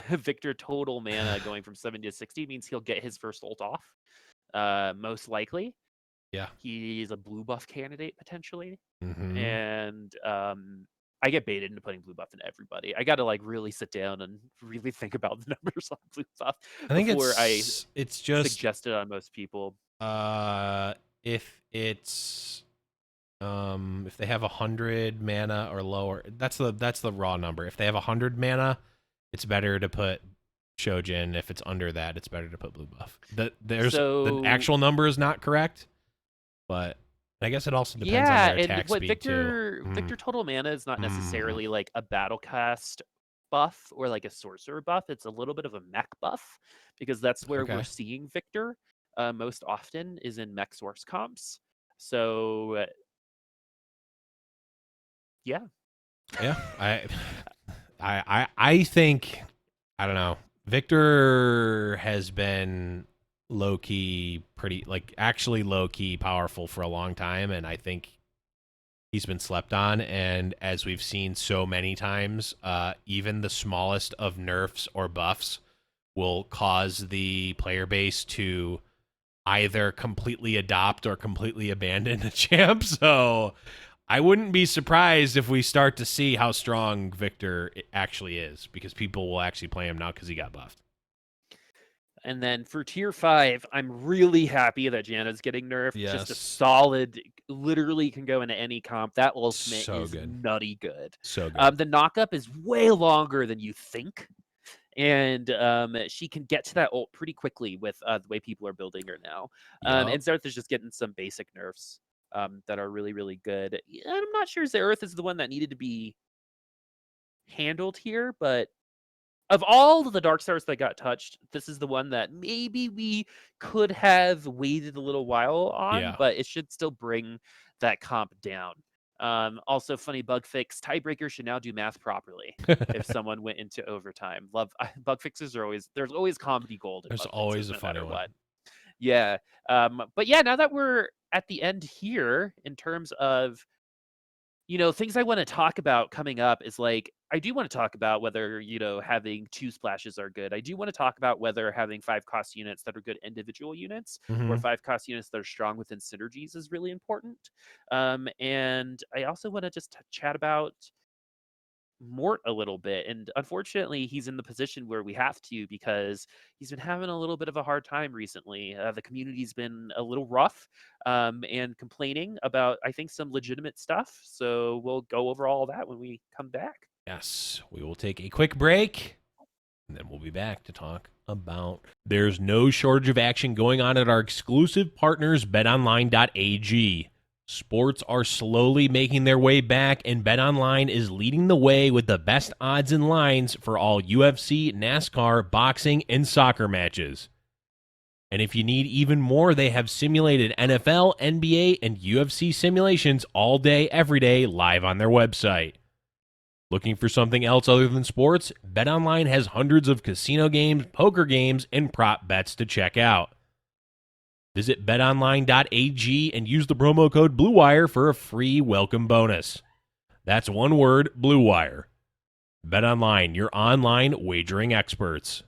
Victor total mana going from 70 to 60 means he'll get his first ult off, most likely. Yeah. He's a blue buff candidate potentially, Mm-hmm. and I get baited into putting blue buff in everybody. I got to like really sit down and really think about the numbers on blue buff I think before I it's just suggest it on most people. if it's if they have 100 mana or lower, that's the raw number. If they have 100 mana, it's better to put Shojin. If it's under that, it's better to put blue buff. The So actual number is not correct, but I guess it also depends on yeah, their and attack what speed too. Victor total mana is not Mm. necessarily like a battle cast buff or like a sorcerer buff. It's a little bit of a mech buff because that's where we're Okay. seeing Victor most often is in mech source comps. So yeah. Yeah. I think, I don't know. Victor has been low key pretty, like, actually low key powerful for a long time, and I think he's been slept on. And as we've seen so many times, even the smallest of nerfs or buffs will cause the player base to either completely adopt or completely abandon the champ. So I wouldn't be surprised if we start to see how strong Victor actually is, because people will actually play him now because he got buffed. And then for tier 5, I'm really happy that Janna's getting nerfed. Just a Yes. solid, literally can go into any comp. That ultimate So is good. nutty good. So good. The knockup is way longer than you think. And she can get to that ult pretty quickly with the way people are building her now. Yup. And Zareth is just getting some basic nerfs that are really, really good. I'm not sure Zareth is the one that needed to be handled here, but of all of the Dark Stars that got touched, this is the one that maybe we could have waited a little while on, Yeah. but it should still bring that comp down. Also, funny bug fix: tiebreaker should now do math properly. If someone went into overtime, love bug fixes are always there's always comedy gold in There's bug always fixes, a no funny matter one. what. Yeah, but yeah, now that we're at the end here, in terms of things I want to talk about coming up is like I do want to talk about whether, having two splashes are good. I do want to talk about whether having 5 cost units that are good individual units or Mm-hmm. 5 cost units that are strong within synergies is really important. And I also want to just chat about Mort a little bit. And unfortunately, he's in the position where we have to because he's been having a little bit of a hard time recently. The community's been a little rough and complaining about, I think, some legitimate stuff. So we'll go over all that when we come back. Yes. We will take a quick break, and then we'll be back to talk about. There's no shortage of action going on at our exclusive partners, betonline.ag. Sports are slowly making their way back, and BetOnline is leading the way with the best odds and lines for all UFC, NASCAR, boxing, and soccer matches. And if you need even more, they have simulated NFL, NBA, and UFC simulations all day, every day, live on their website. Looking for something else other than sports? BetOnline has hundreds of casino games, poker games, and prop bets to check out. Visit betonline.ag and use the promo code BlueWire for a free welcome bonus. That's one word, BlueWire. BetOnline, your online wagering experts.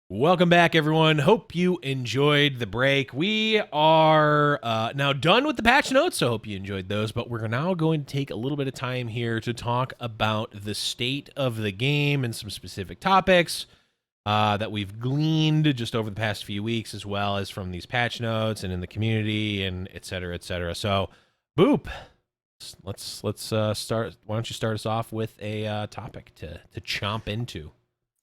Welcome back, everyone. Hope you enjoyed the break. We are now done with the patch notes, so hope you enjoyed those. But we're now going to take a little bit of time here to talk about the state of the game and some specific topics that we've gleaned just over the past few weeks, as well as from these patch notes and in the community, and et cetera, et cetera. So, Boop, let's start. Why don't you start us off with a topic to chomp into?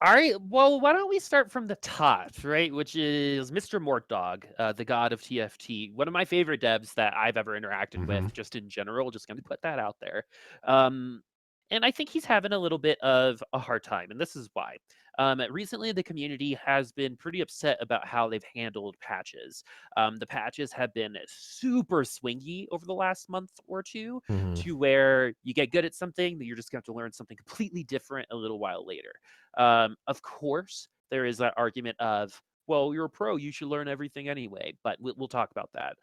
All right. Well, why don't we start from the top, right? Which is Mr. Mortdog, the god of TFT. One of my favorite devs that I've ever interacted with, Mm-hmm. just in general. Just going to put that out there. Um, and I think he's having a little bit of a hard time, and this is why. Recently, the community has been pretty upset about how they've handled patches. The patches have been super swingy over the last month or two, Mm-hmm. to where you get good at something, then you're just going to have to learn something completely different a little while later. Of course, there is that argument of, well, you're a pro, you should learn everything anyway, but we'll talk about that.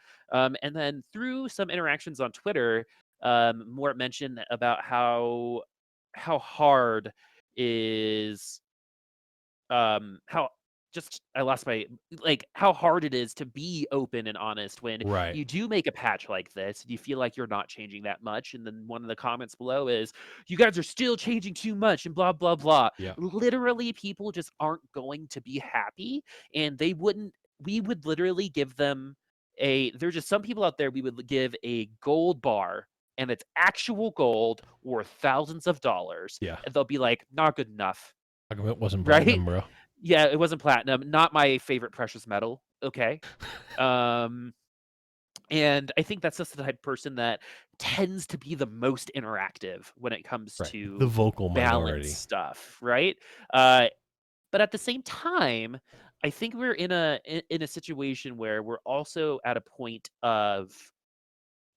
And then through some interactions on Twitter, Mort mentioned about how hard is how I lost my like how hard it is to be open and honest when Right. you do make a patch like this and you feel like you're not changing that much. And then one of the comments below is, you guys are still changing too much and blah, blah, blah. Yeah. Literally, people just aren't going to be happy. And we would literally give them there's just some people out there we would give a gold bar and it's actual gold worth thousands of dollars. Yeah. And they'll be like, not good enough. How come it wasn't Right? platinum, bro? Yeah, it wasn't platinum, not my favorite precious metal, okay? Um, and I think that's just the type of person that tends to be the most interactive when it comes Right. The to vocal balance minority. stuff, right? Uh, but at the same time, I think we're in a situation where we're also at a point of,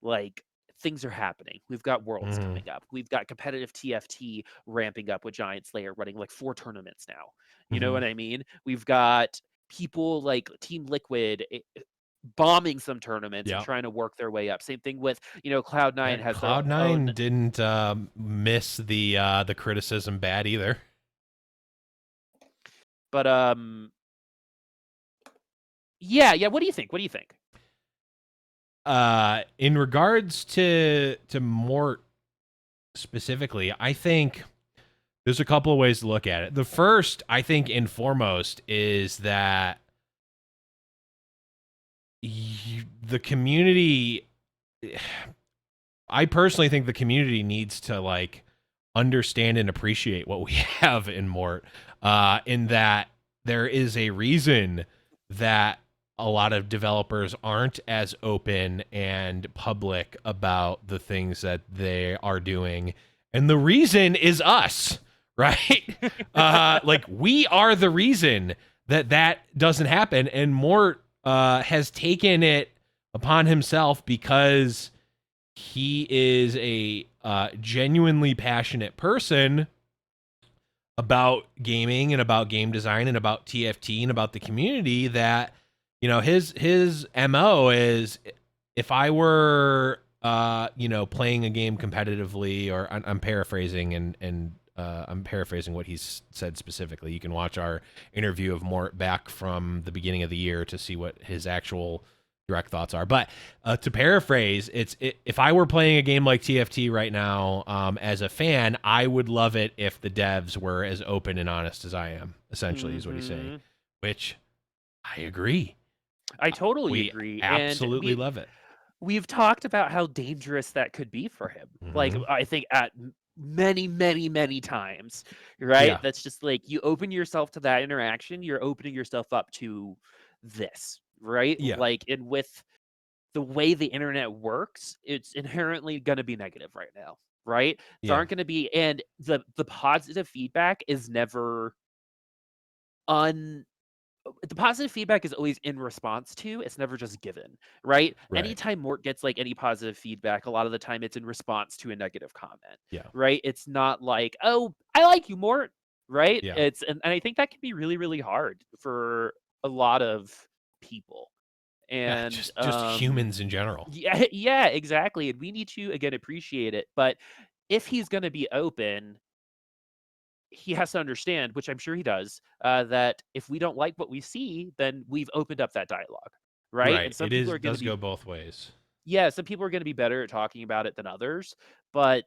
like, things are happening. We've got Worlds Mhm. coming up. We've got competitive TFT ramping up with Giant Slayer running like 4 tournaments now. You know Mhm. what I mean? We've got people like Team Liquid bombing some tournaments and Yeah. trying to work their way up. Same thing with, Yeah, Cloud9 has their own. Cloud9 didn't miss the criticism bad either. But yeah, what do you think? What do you think? In regards to Mort specifically, I think there's a couple of ways to look at it. The first, I think, and foremost, is that the community. I personally think the community needs to like understand and appreciate what we have in Mort. In that there is a reason that a lot of developers aren't as open and public about the things that they are doing. And the reason is us, right? Like we are the reason that that doesn't happen. And Mort has taken it upon himself because he is a genuinely passionate person about gaming and about game design and about TFT and about the community. That, his MO is, if I were playing a game competitively, or I'm paraphrasing and I'm paraphrasing what he's said specifically. You can watch our interview of Mort back from the beginning of the year to see what his actual direct thoughts are. But to paraphrase, if I were playing a game like TFT right now, as a fan, I would love it if the devs were as open and honest as I am, essentially, is what he's saying, Mhm. which I agree. I totally We agree. And absolutely love it. we've talked about how dangerous that could be for him. Like, Mm-hmm. I think at many, many, many times, right? Yeah. That's just like you open yourself to that interaction, you're opening yourself up to this, right? Yeah. Like, and with the way the internet works, it's inherently going to be negative right now, right? There Yeah. aren't going to be, and the positive feedback is never un the positive feedback is always in response to, it's never just given, right? Right. Anytime Mort gets like any positive feedback, a lot of the time it's in response to a negative comment, Yeah. right? It's not like, oh, I like you, Mort, right? Yeah. And I think that can be really, really hard for a lot of people. Yeah. And Just humans in general. yeah, yeah, exactly. And we need to again appreciate it. But if he's gonna be open, he has to understand, which I'm sure he does, that if we don't like what we see, then we've opened up that dialogue, right? And Right. some It people is are going to does be, go both ways. yeah, some people are going to be better at talking about it than others, but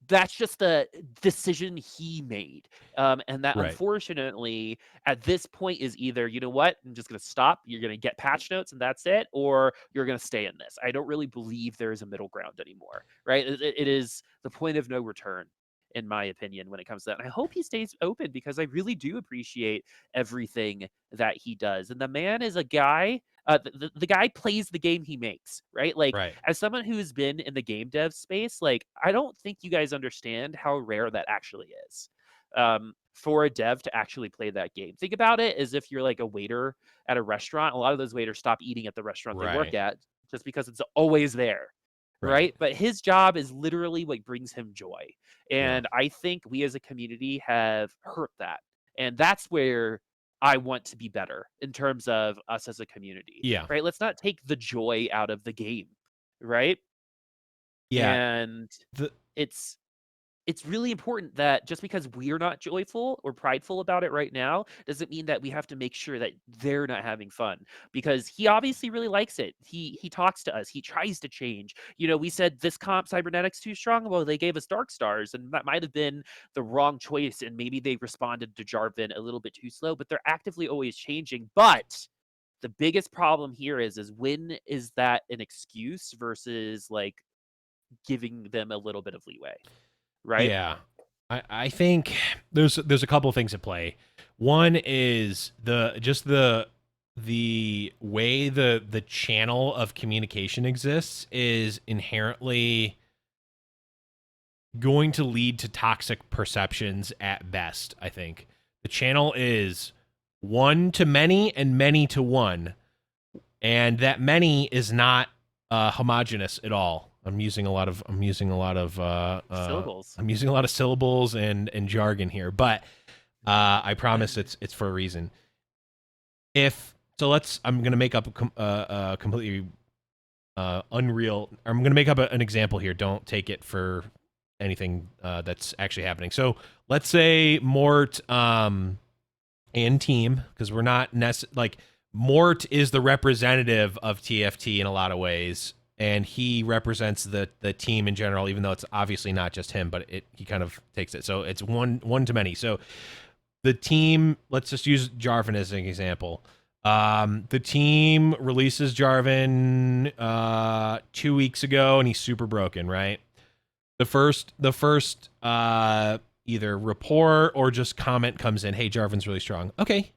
that's just the decision he made. And that Right. unfortunately, at this point, is either, you know what, I'm just going to stop, you're going to get patch notes and that's it, or you're going to stay in this. I don't really believe there is a middle ground anymore, right? It is the point of no return, in my opinion, when it comes to that. And I hope he stays open because I really do appreciate everything that he does. And the man is a guy. The guy plays the game he makes, right? Like, Right. as someone who's been in the game dev space, like, I don't think you guys understand how rare that actually is. For a dev to actually play that game. Think about it as if you're like a waiter at a restaurant. A lot of those waiters stop eating at the restaurant they work Right. at just because it's always there. Right. Right. But his job is literally what brings him joy. Yeah. And I think we as a community have hurt that. And that's where I want to be better in terms of us as a community. Yeah. Right. Let's not take the joy out of the game. Right. Yeah. And The it's it's really important that just because we're not joyful or prideful about it right now doesn't mean that we have to make sure that they're not having fun, because he obviously really likes it. He talks to us. He tries to change. We said this comp cybernetics too strong. Well, they gave us dark stars, and that might have been the wrong choice, and maybe they responded to Jarvan a little bit too slow, but they're actively always changing. But the biggest problem here is when is that an excuse versus like giving them a little bit of leeway, right? Yeah. I think there's a couple of things at play. One is the way the channel of communication exists is inherently going to lead to toxic perceptions at best. I think the channel is one to many and many to one, and that many is not homogenous at all. I'm using a lot of Syllables. I'm using a lot of syllables and jargon here, but I promise it's for a reason. I'm gonna make up a completely unreal. I'm gonna make up an example here. Don't take it for anything that's actually happening. So let's say Mort and team, because we're not like Mort is the representative of TFT in a lot of ways, and he represents the team in general, even though it's obviously not just him, but he kind of takes it. So it's one to many. So the team, let's just use Jarvan as an example. The team releases Jarvan 2 weeks ago, and he's super broken, right? The first either report or just comment comes in, hey, Jarvan's really strong. Okay,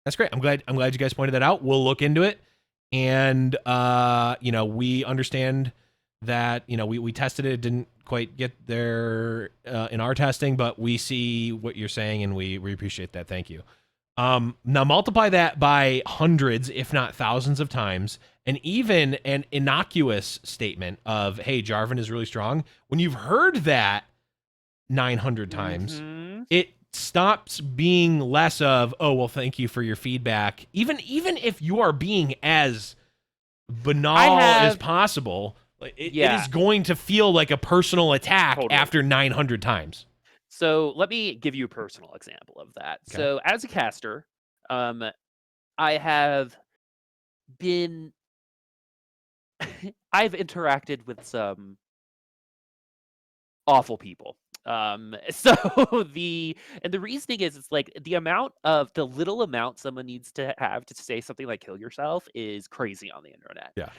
that's great. I'm glad you guys pointed that out. We'll look into it. And we understand that, we tested it, didn't quite get there in our testing, but we see what you're saying and we appreciate that. Thank you. Now multiply that by hundreds, if not thousands of times, and even an innocuous statement of, hey, Jarvan is really strong. When you've heard that 900 times, it stops being less of, oh, well, thank you for your feedback. Even if you are being as banal as possible, it is going to feel like a personal attack after 900 times. So let me give you a personal example of that. Okay. So as a caster, I have been I've interacted with some awful people. So the reasoning is, it's like the little amount someone needs to have to say something like kill yourself is crazy on the internet. Yeah.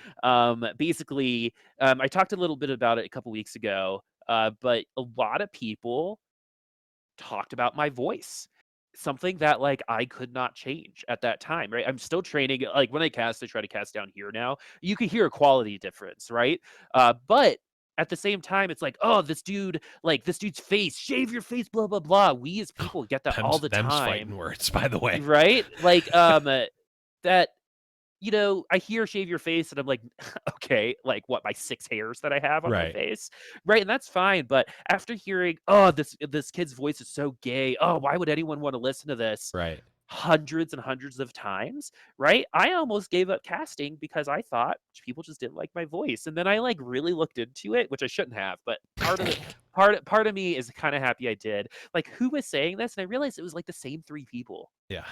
Basically, I talked a little bit about it a couple weeks ago, but a lot of people talked about my voice, something that like I could not change at that time, right? I'm still training. Like when I cast, I try to cast down here now. You can hear a quality difference, right? But at the same time, it's like, oh, this dude's face, shave your face, blah blah blah. We as people get that all the time. Fighting words, by the way, right? Like that. I hear shave your face and I'm like, okay, like what, my 6 hairs that I have on my face? Right. And that's fine. But after hearing, oh, this kid's voice is so gay. Oh, why would anyone want to listen to this? Right. Hundreds and hundreds of times. Right. I almost gave up casting because I thought people just didn't like my voice. And then I like really looked into it, which I shouldn't have. But part of me is kind of happy I did. Like, who was saying this? And I realized it was like the same 3 people. Yeah.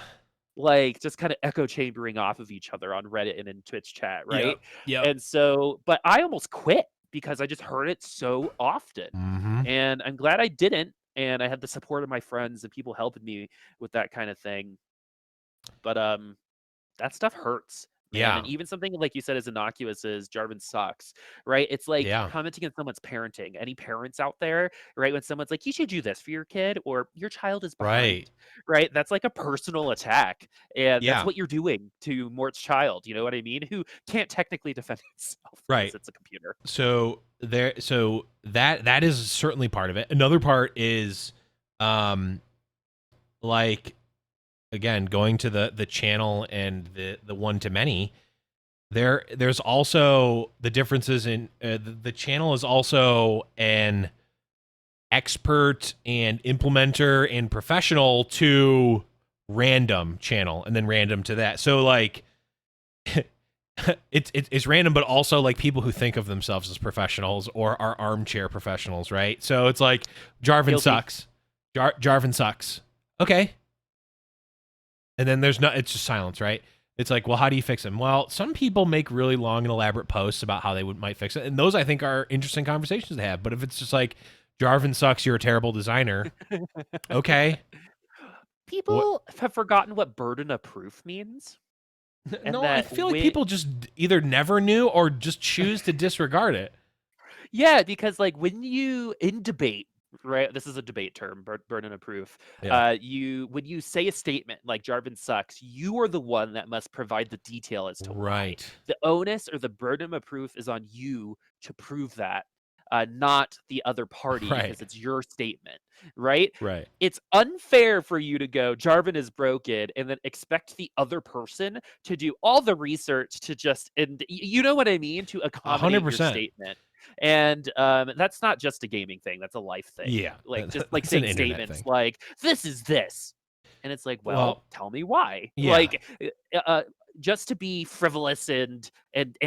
Like just kind of echo chambering off of each other on Reddit and in Twitch chat, right? Yeah. And so, but I almost quit because I just heard it so often. Mm-hmm. And I'm glad I didn't. And I had the support of my friends and people helping me with that kind of thing. But that stuff hurts. Man. Yeah. And even something like you said as innocuous as Jarvan sucks, right? It's like commenting on someone's parenting. Any parents out there, right? When someone's like, you should do this for your kid, or your child is behind, right? That's like a personal attack. And that's what you're doing to Mort's child. You know what I mean? Who can't technically defend itself because it's a computer. So that is certainly part of it. Another part is like, again, going to the channel and the one to many, there's also the differences in the channel is also an expert and implementer and professional to random channel, and then random to that. So like it's random, but also like people who think of themselves as professionals or are armchair professionals, right? So it's like Jarvan Guilty. sucks. Jarvan sucks. Okay. And then it's just silence, right? It's like, well, how do you fix him? Well, some people make really long and elaborate posts about how they might fix it, and those I think are interesting conversations to have. But if it's just like Jarvan sucks, you're a terrible designer, okay. People have forgotten what burden of proof means. And No, I that feel like people just either never knew or just choose to disregard it. Yeah, because like when you in debate, right? This is a debate term, burden of proof. Yeah. When you say a statement like Jarvan sucks, you are the one that must provide the detail as to why. Right. The onus or the burden of proof is on you to prove that, not the other party, Right. because it's your statement, right? Right. It's unfair for you to go, Jarvan is broken, and then expect the other person to do all the research to just, and you know what I mean, to accommodate your 100%. statement. And that's not just a gaming thing, that's a life thing. Yeah. Like just like It's an saying internet statements thing. like this is this, and it's like, well, tell me why. Yeah. Like just to be frivolous and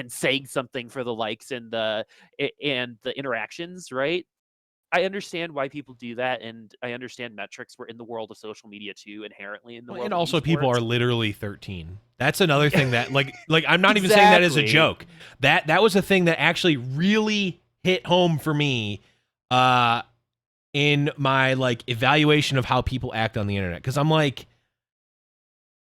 saying something for the likes and the interactions, right? I understand why people do that, and I understand metrics. We're in the world of social media too, inherently in the world And of also people esports. are literally 13. That's another thing that like I'm not even saying that as a Exactly. joke. That was a thing that actually really hit home for me in my like evaluation of how people act on the internet, cuz I'm like,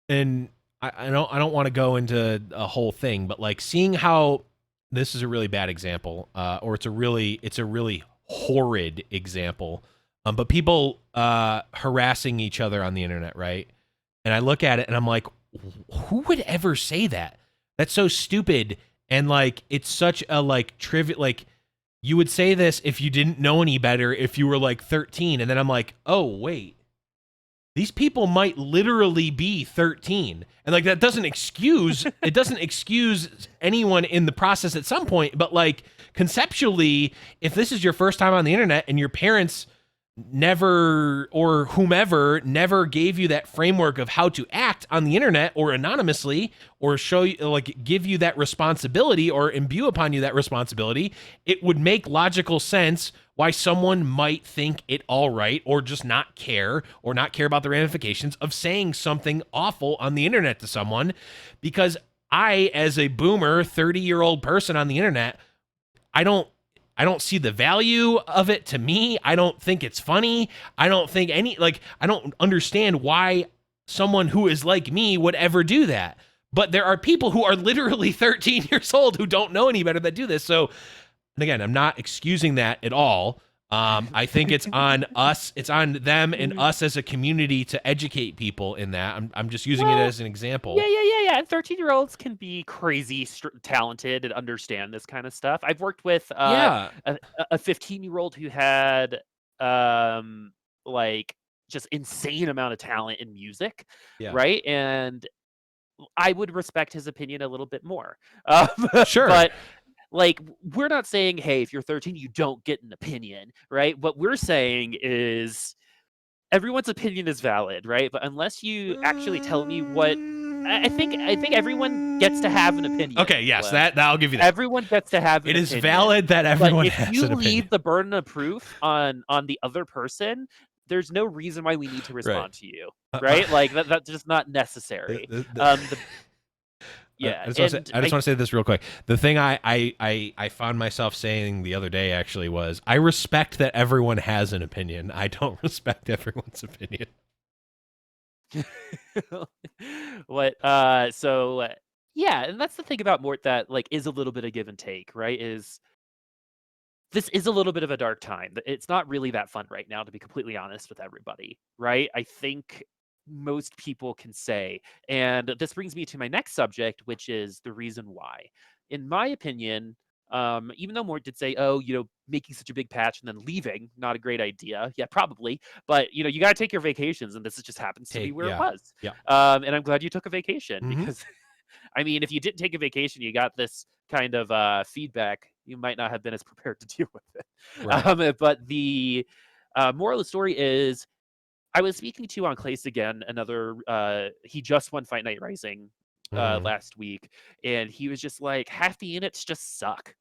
and I don't want to go into a whole thing, but like seeing how this is a really bad example, or it's a really horrid example. But people harassing each other on the internet, right? And I look at it and I'm like, who would ever say that? That's so stupid. And like, it's such a like trivial, like you would say this if you didn't know any better, if you were like 13. And then I'm like, oh, wait, these people might literally be 13. And like, that doesn't excuse, it doesn't excuse anyone in the process at some point. But like conceptually, if this is your first time on the internet and your parents never or whomever never gave you that framework of how to act on the internet or anonymously, or show you, like, give you that responsibility or imbue upon you that responsibility, it would make logical sense why someone might think it all right, or just not care about the ramifications of saying something awful on the internet to someone. Because I, as a boomer 30-year-old person on the internet, I don't see the value of it. To me, I don't think it's funny. I don't think I don't understand why someone who is like me would ever do that. But there are people who are literally 13 years old who don't know any better that do this. So, and again, I'm not excusing that at all. I think it's on us, it's on them and us as a community to educate people in that. I'm just using it as an example. Yeah. And 13-year-olds can be crazy talented and understand this kind of stuff. I've worked with a 15-year-old who had like just insane amount of talent in music, right? And I would respect his opinion a little bit more. Sure. But like, we're not saying, hey, if you're 13, you don't get an opinion, right? What we're saying is everyone's opinion is valid, right? But unless you actually tell me what I think everyone gets to have an opinion. Okay, yes, Blev. that I'll give you that. Everyone gets to have an opinion. It is valid that everyone has an opinion. But if you leave the burden of proof on the other person, there's no reason why we need to respond to you, right? Like that's just not necessary. Yeah, I just want to say this real quick. The thing I found myself saying the other day actually was, I respect that everyone has an opinion. I don't respect everyone's opinion. Yeah, and that's the thing about Mort that like is a little bit of give and take, right? This is a little bit of a dark time. It's not really that fun right now, to be completely honest with everybody, right? I think most people can say. And this brings me to my next subject, which is the reason why. In my opinion, even though Mort did say, oh, making such a big patch and then leaving, not a great idea. Yeah, probably. But, you got to take your vacations, and this just happens to be where it was. Yeah. And I'm glad you took a vacation because, I mean, if you didn't take a vacation, you got this kind of feedback, you might not have been as prepared to deal with it. Right. But the moral of the story is, I was speaking to on Clace again, another, he just won Fight Night Rising Mhm. last week, and he was just like, half the units just suck.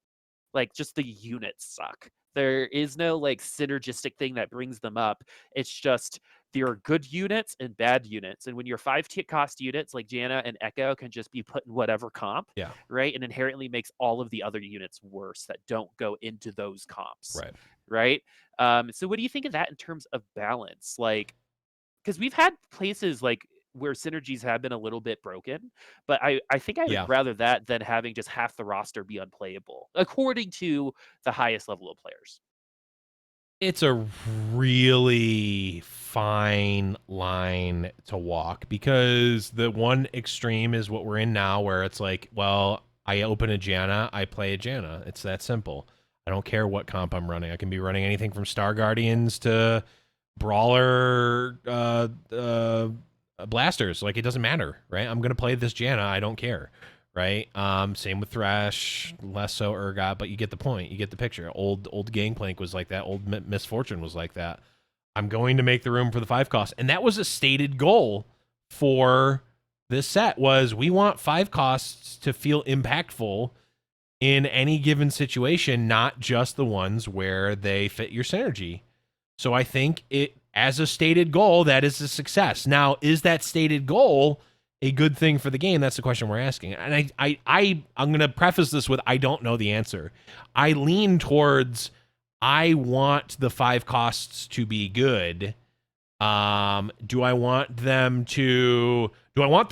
Like, just the units suck. There is no, like, synergistic thing that brings them up. It's just there are good units and bad units, and when your 5 cost units like Janna and Echo can just be put in whatever comp, Yeah. right? And inherently makes all of the other units worse that don't go into those comps, Right. right? So what do you think of that in terms of balance? Like, because we've had places like where synergies have been a little bit broken, but I think I would Yeah. rather that than having just half the roster be unplayable, according to the highest level of players. It's a really fine line to walk because the one extreme is what we're in now, where it's like, well, I open a Janna, I play a Janna. It's that simple. I don't care what comp I'm running. I can be running anything from Star Guardians to Brawler Blasters. Like, it doesn't matter, right? I'm going to play this Janna. I don't care. Right. Same with Thresh, less so Urgot, but you get the point. You get the picture. Old Gangplank was like that. Old Misfortune was like that. I'm going to make the room for the 5 cost, and that was a stated goal for this set. Was we want 5 costs to feel impactful in any given situation, not just the ones where they fit your synergy. So I think it, as a stated goal, that is a success. Now, is that stated goal a good thing for the game? That's the question we're asking. And I'm going to preface this with I don't know the answer. I lean towards I want the 5 costs to be good. Do I want the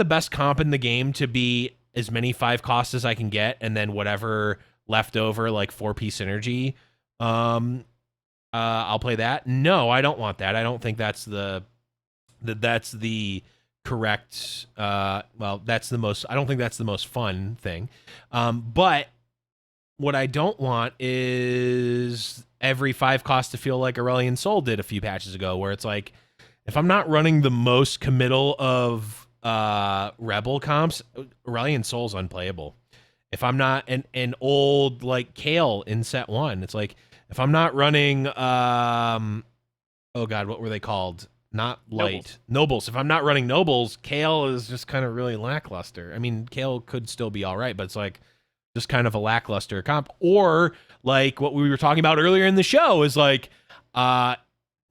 best comp in the game to be as many 5 costs as I can get, and then whatever left over, like 4P synergy, I'll play that? No, I don't want that. I don't think that's the correct. Well, that's the most. I don't think that's the most fun thing. But what I don't want is every 5 cost to feel like Aurelion Sol did a few patches ago, where it's like, if I'm not running the most committal of Rebel comps, Aurelion Sol's unplayable. If I'm not an old like Kale in set 1, it's like, if I'm not running oh god, what were they called? Not light. Nobles. If I'm not running Nobles, Kale is just kind of really lackluster. I mean, Kale could still be all right, but it's like just kind of a lackluster comp. Or like what we were talking about earlier in the show is like 9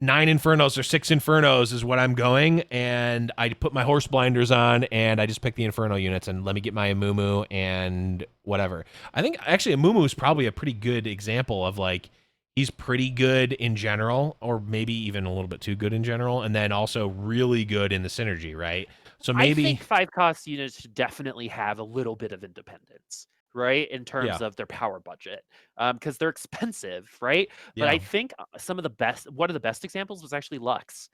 Infernos or 6 Infernos is what I'm going, and I put my horse blinders on and I just pick the Inferno units and let me get my Amumu and whatever. I think actually Amumu is probably a pretty good example of like, he's pretty good in general, or maybe even a little bit too good in general, and then also really good in the synergy, right? So I maybe, think 5 cost units should definitely have a little bit of independence, right, in terms yeah, of their power budget, because they're expensive, right? But yeah, I think one of the best examples was actually Lux,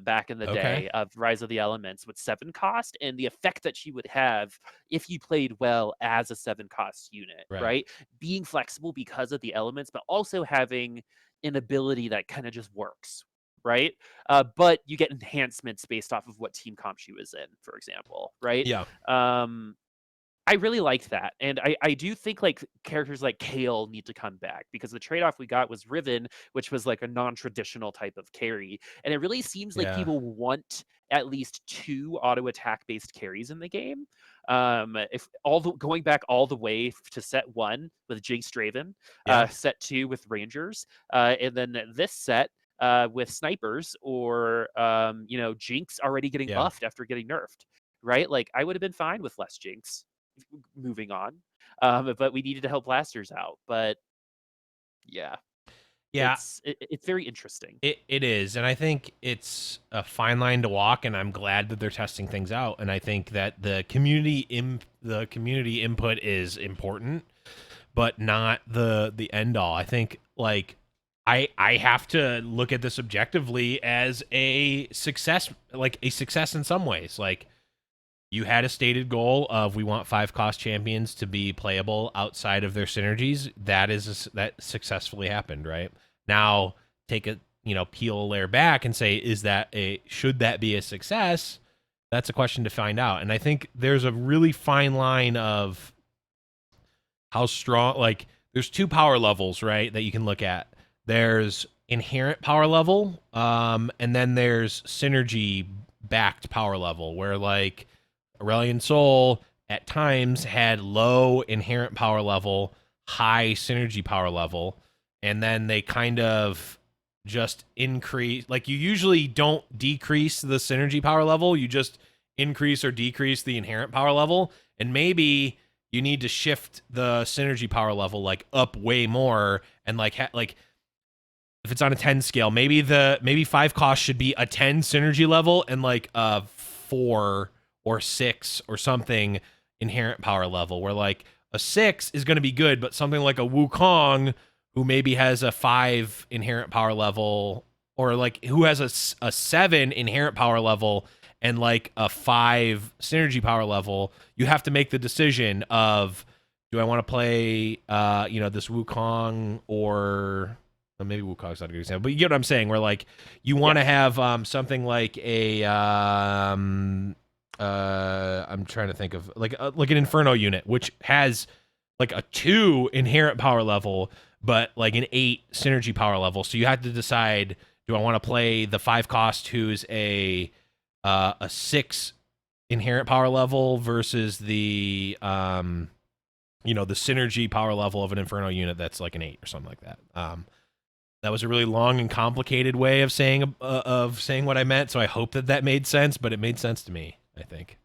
back in the okay, day of Rise of the Elements with 7 cost and the effect that she would have if you played well as a 7 cost unit, right, right? Being flexible because of the elements, but also having an ability that kind of just works, right? But you get enhancements based off of what team comp she was in, for example, right? yeah, Um, I really liked that, and I do think like characters like Kale need to come back because the trade off we got was Riven, which was like a non-traditional type of carry, and it really seems like yeah, people want at least 2 auto attack based carries in the game. If all the going back all the way to set 1 with Jinx Draven, yeah, set 2 with Rangers, and then this set with snipers or Jinx already getting yeah. buffed after getting nerfed, right? Like I would have been fine with less Jinx moving on. But we needed to help blasters out. But yeah, Yeah, it's very interesting. it is, and I think it's a fine line to walk, and I'm glad that they're testing things out, and I think that the community input is important, but not the end all. I think like I have to look at this objectively as a success, like a success in some ways. Like, you had a stated goal of we want 5 cost champions to be playable outside of their synergies. That successfully happened, right? Now take a peel a layer back and say, should that be a success? That's a question to find out. And I think there's a really fine line of how strong, like, there's 2 power levels, right, that you can look at. There's inherent power level, and then there's synergy backed power level, where like Aurelion Sol at times had low inherent power level, high synergy power level, and then they kind of just increase. Like, you usually don't decrease the synergy power level, you just increase or decrease the inherent power level, and maybe you need to shift the synergy power level like up way more, and like if it's on a 10 scale, maybe 5 cost should be a 10 synergy level and like a 4 or 6 or something inherent power level, where like a 6 is going to be good, but something like a Wukong, who maybe has a 5 inherent power level, or like who has a 7 inherent power level and like a 5 synergy power level, you have to make the decision of, do I want to play this Wukong, or maybe Wukong's not a good example, but you get what I'm saying, where like you want to have something like a I'm trying to think of like an Inferno unit, which has like a 2 inherent power level, but like an 8 synergy power level. So you have to decide, do I want to play the 5 cost who's a 6 inherent power level versus the the synergy power level of an Inferno unit that's like an 8 or something like that. That was a really long and complicated way of saying what I meant, so I hope that made sense, but it made sense to me, I think.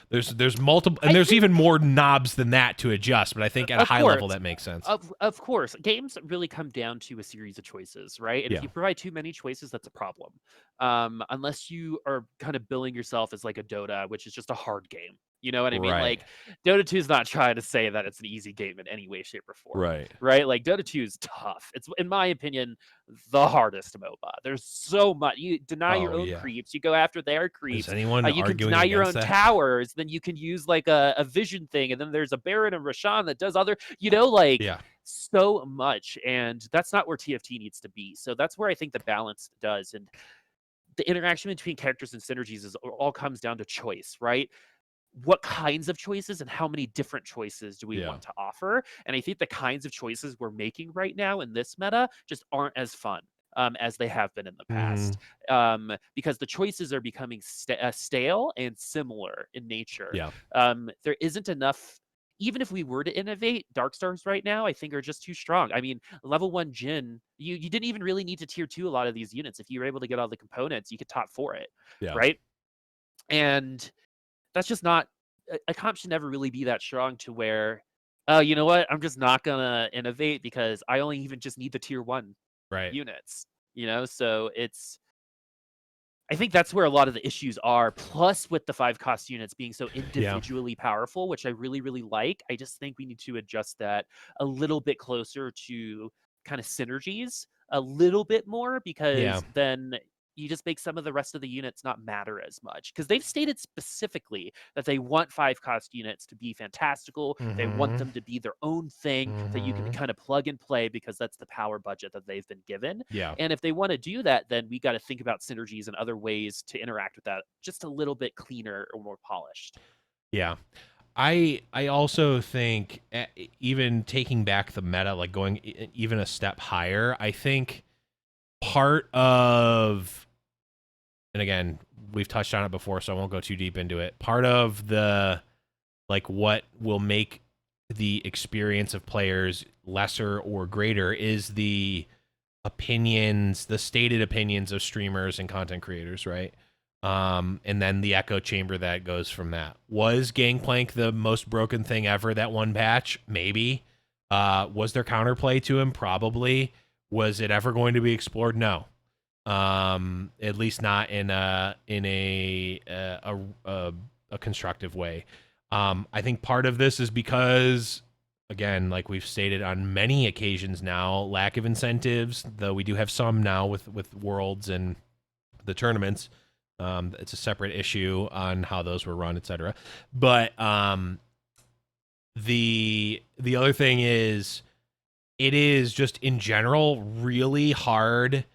There's multiple, and there's even more knobs than that to adjust, but I think at a high level that makes sense. Of course, games really come down to a series of choices, right? And if you provide too many choices, that's a problem. Unless you are kind of billing yourself as like a Dota, which is just a hard game. You know what I mean? Right. Like, Dota 2 is not trying to say that it's an easy game in any way, shape, or form. Right. Right? Like, Dota 2 is tough. It's, in my opinion, the hardest MOBA. There's so much. You deny your own creeps. You go after their creeps. Is anyone you can arguing deny your own against that? towers. Then you can use like a vision thing. And then there's a Baron and Roshan that does other, so much. And that's not where TFT needs to be. So that's where I think the balance does. And the interaction between characters and synergies all comes down to choice, right? What kinds of choices and how many different choices do we want to offer? And I think the kinds of choices we're making right now in this meta just aren't as fun as they have been in the past, because the choices are becoming stale and similar in nature. There isn't enough. Even if we were to innovate, Dark Stars right now, I think, are just too strong. I mean, level 1 Jhin, you didn't even really need to tier 2 a lot of these units. If you were able to get all the components, you could top 4 it, right? And that's just not, a comp should never really be that strong to where, oh, you know what, I'm just not gonna innovate because I only even just need the tier 1 units, so I think that's where a lot of the issues are, plus with the 5 cost units being so individually powerful, which I really, really like. I just think we need to adjust that a little bit closer to kind of synergies a little bit more, because then you just make some of the rest of the units not matter as much, because they've stated specifically that they want 5 cost units to be fantastical. They want them to be their own thing that you can kind of plug and play, because that's the power budget that they've been given. And if they want to do that, then we got to think about synergies and other ways to interact with that just a little bit cleaner or more polished. I also think, even taking back the meta, like going even a step higher, I think part of, and again, we've touched on it before, so I won't go too deep into it. Part of the, like, what will make the experience of players lesser or greater is the stated opinions of streamers and content creators, right? And then the echo chamber that goes from that. Was Gangplank the most broken thing ever that one patch? Maybe. Was there counterplay to him? Probably. Was it ever going to be explored? No. At least not in a constructive way. I think part of this is because, again, like we've stated on many occasions now, lack of incentives, though we do have some now with Worlds and the tournaments. It's a separate issue on how those were run, etc. But the other thing is, it is just in general really hard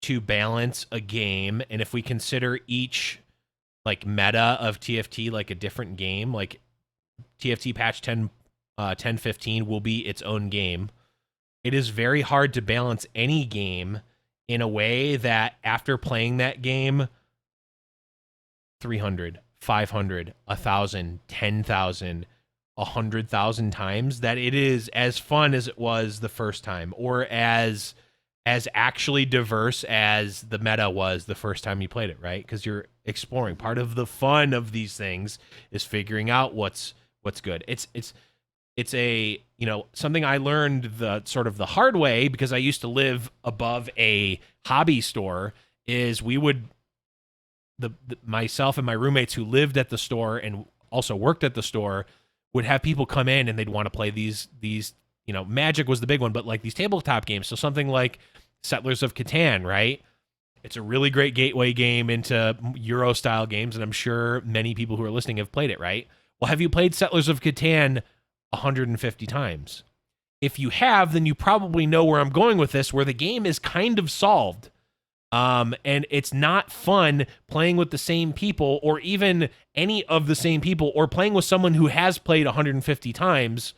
to balance a game. And if we consider each like meta of TFT like a different game, like TFT patch 10.15 will be its own game. It is very hard to balance any game in a way that after playing that game 300, 500, 1,000, 10,000, 100,000 times that it is as fun as it was the first time, or as actually diverse as the meta was the first time you played it, right? Because you're exploring. Part of the fun of these things is figuring out what's good. It's a, you know, something I learned the sort of the hard way, because I used to live above a hobby store. Is we would myself and my roommates who lived at the store and also worked at the store would have people come in and they'd want to play these, you know, Magic was the big one, but like these tabletop games. So something like Settlers of Catan, right? It's a really great gateway game into Euro style games, and I'm sure many people who are listening have played it, right? Well, have you played Settlers of Catan 150 times? If you have, then you probably know where I'm going with this, where the game is kind of solved. And it's not fun playing with the same people, or even any of the same people, or playing with someone who has played 150 times.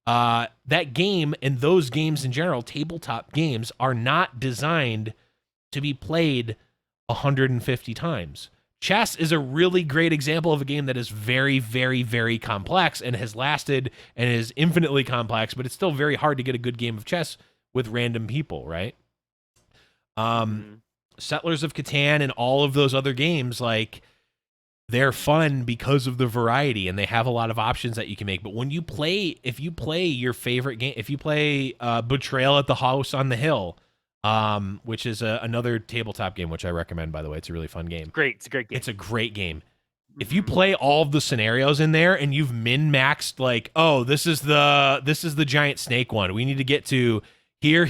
That game and those games in general, tabletop games, are not designed to be played 150 times. Chess is a really great example of a game that is very, very, very complex and has lasted and is infinitely complex, but it's still very hard to get a good game of chess with random people, right? Settlers of Catan and all of those other games, like, they're fun because of the variety, and they have a lot of options that you can make. But when you play, if you play your favorite game, if you play Betrayal at the House on the Hill, which is another tabletop game, which I recommend, by the way. It's a really fun game. Great. It's a great game. It's a great game. If you play all of the scenarios in there and you've min-maxed, like, oh, this is the giant snake one. We need to get to here,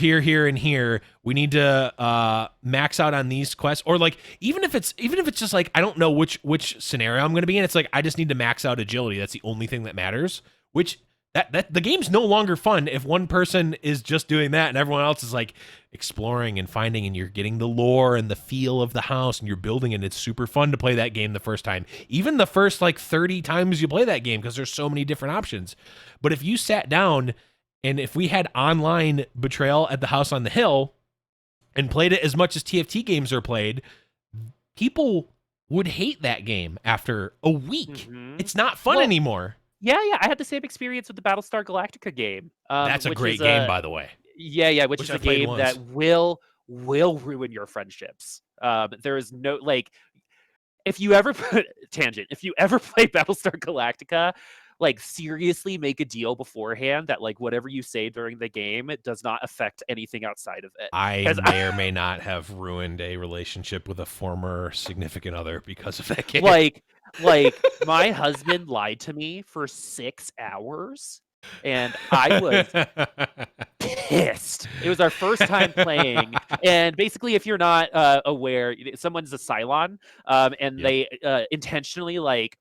and here. We need to max out on these quests. Or like, even if it's just like, I don't know which scenario I'm going to be in. It's like, I just need to max out agility. That's the only thing that matters. Which that the game's no longer fun if one person is just doing that and everyone else is like exploring and finding, and you're getting the lore and the feel of the house and you're building it. It's super fun to play that game the first time. Even the first like 30 times you play that game, because there's so many different options. But if you sat down and if we had online Betrayal at the House on the Hill and played it as much as TFT games are played, people would hate that game after a week. It's not fun anymore. Yeah. I had the same experience with the Battlestar Galactica game. That's a great game, by the way. Yeah, which is a game that will ruin your friendships. There is no, like, if you ever play Battlestar Galactica, like, seriously make a deal beforehand that, like, whatever you say during the game, it does not affect anything outside of it. I may or may not have ruined a relationship with a former significant other because of that game. Like my husband lied to me for 6 hours, and I was pissed. It was our first time playing, and basically, if you're not aware, someone's a Cylon, and they intentionally, like,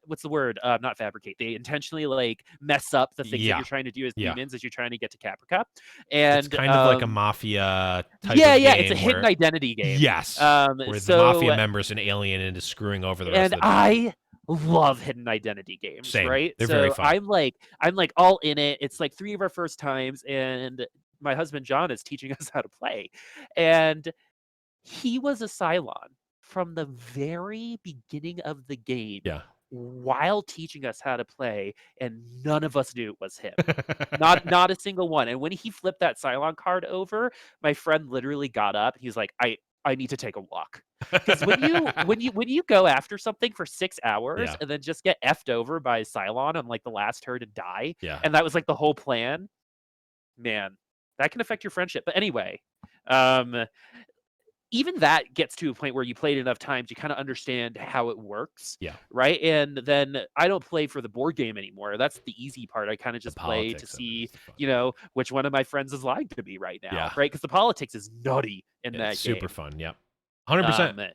what's the word? Not fabricate. They intentionally, like, mess up the things that you're trying to do as humans as you're trying to get to Caprica. And it's kind of like a mafia type of game. It's a hidden identity game. Yes. Where the mafia member's an alien and is screwing over the rest of the I love hidden identity games. Same. Right? They're very fun. I'm like all in it. It's like 3 of our first times, and my husband John is teaching us how to play. And he was a Cylon from the very beginning of the game. Yeah. While teaching us how to play, and none of us knew it was him. not a single one. And when he flipped that Cylon card over, my friend literally got up. He's like, I need to take a walk. Because when you go after something for 6 hours and then just get effed over by Cylon on, like, the last turn and die, and that was like the whole plan, man, that can affect your friendship. But anyway, even that gets to a point where you played enough times, you kind of understand how it works. Yeah. Right. And then I don't play for the board game anymore. That's the easy part. I kind of just play to see, which one of my friends is lying to me right now. Yeah. Right. Because the politics is nutty in that game. Super fun. Yep. 100%.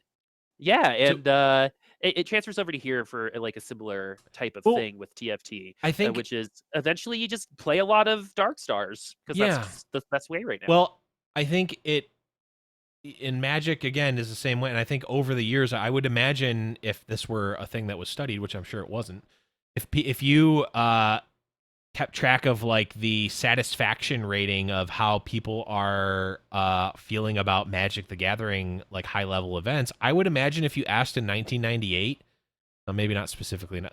Yeah. And it transfers over to here for like a similar type of thing with TFT. I think, which is eventually you just play a lot of Dark Stars, because that's the best way right now. Well, I think in Magic, again, is the same way. And I think over the years, I would imagine, if this were a thing that was studied, which I'm sure it wasn't, if you kept track of, like, the satisfaction rating of how people are feeling about Magic the Gathering, like, high level events, I would imagine if you asked in 1998 maybe not specifically,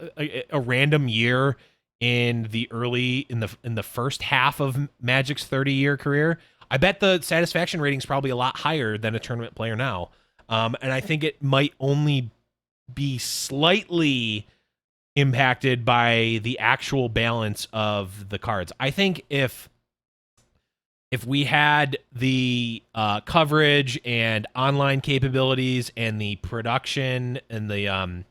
a random year in the first half of Magic's 30-year career, I bet the satisfaction rating's probably a lot higher than a tournament player now. And I think it might only be slightly impacted by the actual balance of the cards. I think if we had the coverage and online capabilities and the production and the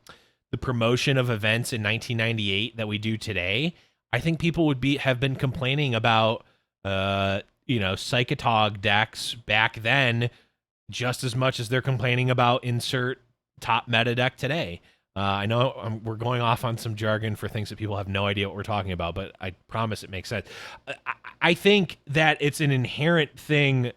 promotion of events in 1998 that we do today, I think people would have been complaining about Psychotog decks back then just as much as they're complaining about insert top meta deck today. I know we're going off on some jargon for things that people have no idea what we're talking about, but I promise it makes sense. I think that it's an inherent thing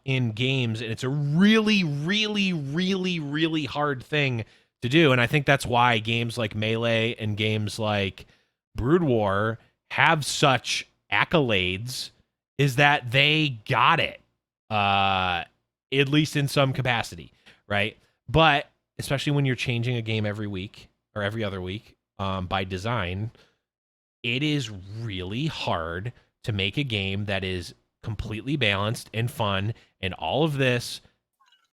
in games, and it's a really, really, really, really hard thing to do. And I think that's why games like Melee and games like Brood War have such accolades, is that they got it, at least in some capacity, right? But especially when you're changing a game every week or every other week, by design, it is really hard to make a game that is completely balanced and fun and all of this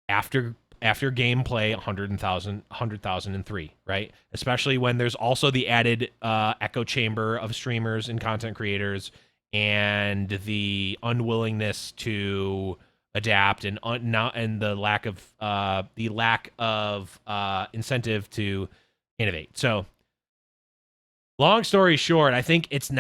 after gameplay 100,003, right? Especially when there's also the added echo chamber of streamers and content creators and the unwillingness to adapt and the lack of incentive to innovate. So long story short, I think it's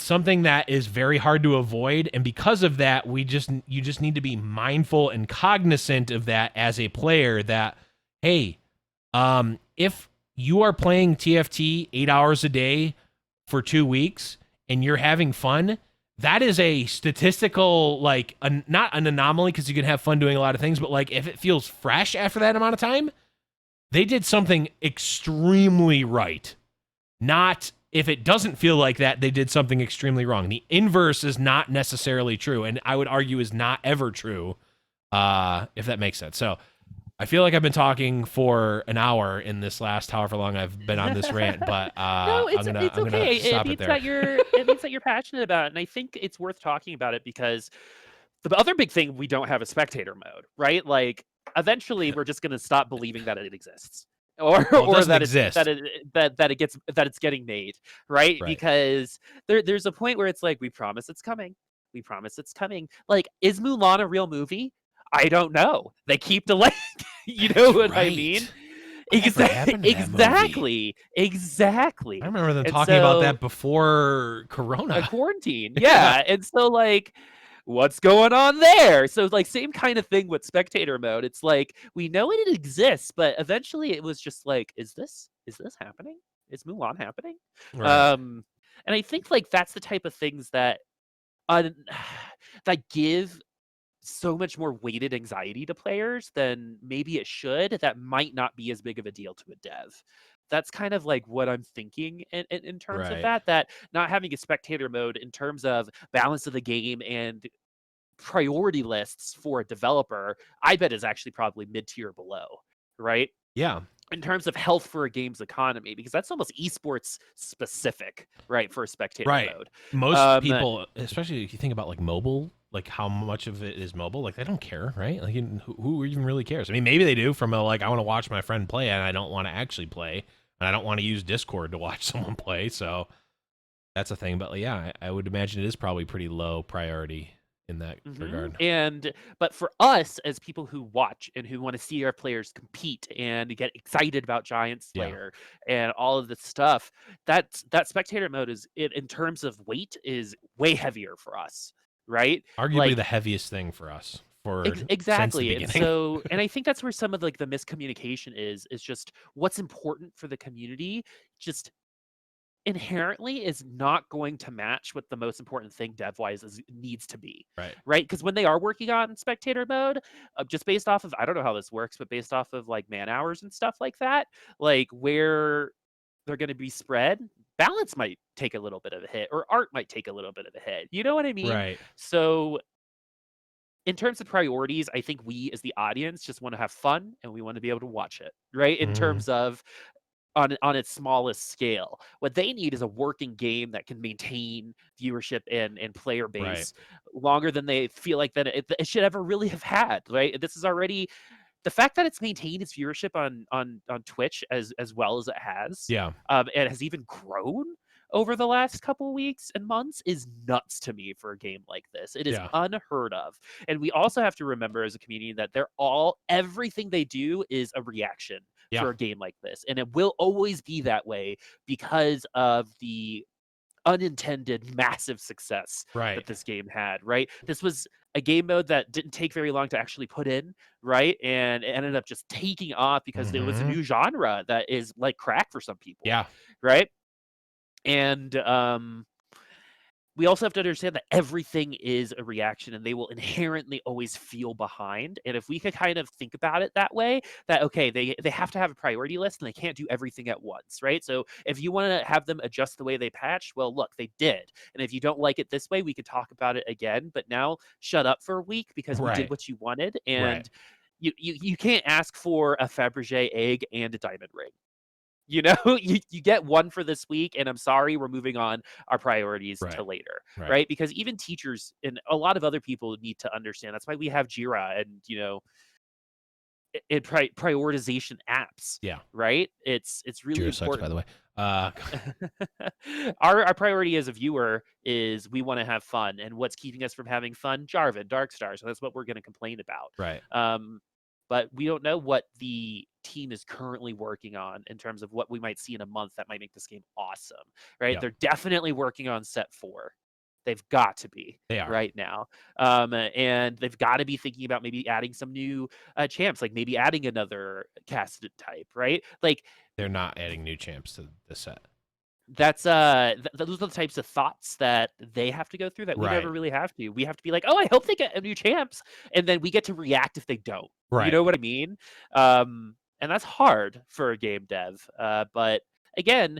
something that is very hard to avoid, and because of that, you just need to be mindful and cognizant of that as a player, that hey, if you are playing TFT 8 hours a day for 2 weeks and you're having fun, that is a statistical, like, not an anomaly, because you can have fun doing a lot of things, but like if it feels fresh after that amount of time, they did something extremely right. Not if it doesn't feel like that, they did something extremely wrong. The inverse is not necessarily true, and I would argue is not ever true, if that makes sense. So I feel like I've been talking for an hour in this last however long I've been on this rant, but No, I'm gonna okay. stop it there. It means that you're passionate about it, and I think it's worth talking about it, because the other big thing we don't have is spectator mode, right? Like, eventually we're just going to stop believing that it exists, or Well, it doesn't that exist. it's getting made, right? Right. Because there's a point where it's like, we promise it's coming. We promise it's coming. Like, is Mulan a real movie? I don't know. They keep delaying. You know what I mean? Whatever happened to that movie? Exactly. I remember them And talking about so, that before Corona. quarantine, yeah. And so, like, what's going on there? So, like, same kind of thing with spectator mode. It's like, we know it exists, but eventually it was just like, is this happening? Is Mulan happening? Right. And I think, like, that's the type of things that un that give so much more weighted anxiety to players than maybe it should, that might not be as big of a deal to a dev. That's kind of like what I'm thinking in terms of Right. that not having a spectator mode in terms of balance of the game and priority lists for a developer, I bet is actually probably mid-tier below, right? Yeah. In terms of health for a game's economy, because that's almost esports specific, right? For a spectator Right. mode. Most people, especially if you think about like mobile, like how much of it is mobile, like they don't care, right? Like who even really cares? I mean, maybe they do from a, like, I want to watch my friend play and I don't want to actually play, and I don't want to use Discord to watch someone play. So that's a thing. But yeah, I would imagine it is probably pretty low priority in that regard. But for us as people who watch and who want to see our players compete and get excited about Giant Slayer and all of this stuff, that spectator mode is, in terms of weight, is way heavier for us, right? Arguably Like, the heaviest thing for us since the exactly. And beginning. so, and I think that's where some of, like, the miscommunication is just what's important for the community just inherently is not going to match what the most important thing dev-wise needs to be, Right. right? Because when they are working on spectator mode, just based off of, I don't know how this works, but based off of, like, man hours and stuff like that, like, where they're going to be spread, balance might take a little bit of a hit, or art might take a little bit of a hit. You know what I mean? Right. So in terms of priorities, I think we as the audience just want to have fun and we want to be able to watch it, right? In Mhm. terms of on its smallest scale. What they need is a working game that can maintain viewership and player Right. base longer than they feel like that it should ever really have had. Right? This is already the fact that it's maintained its viewership on Twitch as well as it has, Yeah. and has even grown over the last couple weeks and months is nuts to me for a game like this. It is Yeah. unheard of. And we also have to remember as a community that everything they do is a reaction Yeah. for a game like this. And it will always be that way because of the unintended massive success Right. that this game had, right? This was a game mode that didn't take very long to actually put in, right? And it ended up just taking off because it was a Mhm. new genre that is like crack for some people, Yeah. right? And we also have to understand that everything is a reaction and they will inherently always feel behind. And if we could kind of think about it that way, that okay, they have to have a priority list and they can't do everything at once, right? So if you want to have them adjust the way they patched, well, look, they did. And if you don't like it this way, we could talk about it again. But now shut up for a week because we did Right. what you wanted. Right. And you can't ask for a Fabergé egg and a diamond ring. You know, you get one for this week, and I'm sorry, we're moving on our priorities Right. to later, Right. right? Because even teachers and a lot of other people need to understand. That's why we have Jira and prioritization apps, Yeah. right? It's really Jira sucks, by important. the way. Our priority as a viewer is we want to have fun, and what's keeping us from having fun? Jarvan, Darkstar. So that's what we're going to complain about. Right. But we don't know what the team is currently working on in terms of what we might see in a month that might make this game awesome, right? Yep. They're definitely working on set 4. They've got to be They are. right now. And they've got to be thinking about maybe adding some new champs, like maybe adding another casted type, right? Like They're not adding new champs to the set. that's those are the types of thoughts that they have to go through that we never Right. really have to. We have to be like, oh, I hope they get a new champs, and then we get to react if they don't. You Right. know what I mean? And that's hard for a game dev. But again,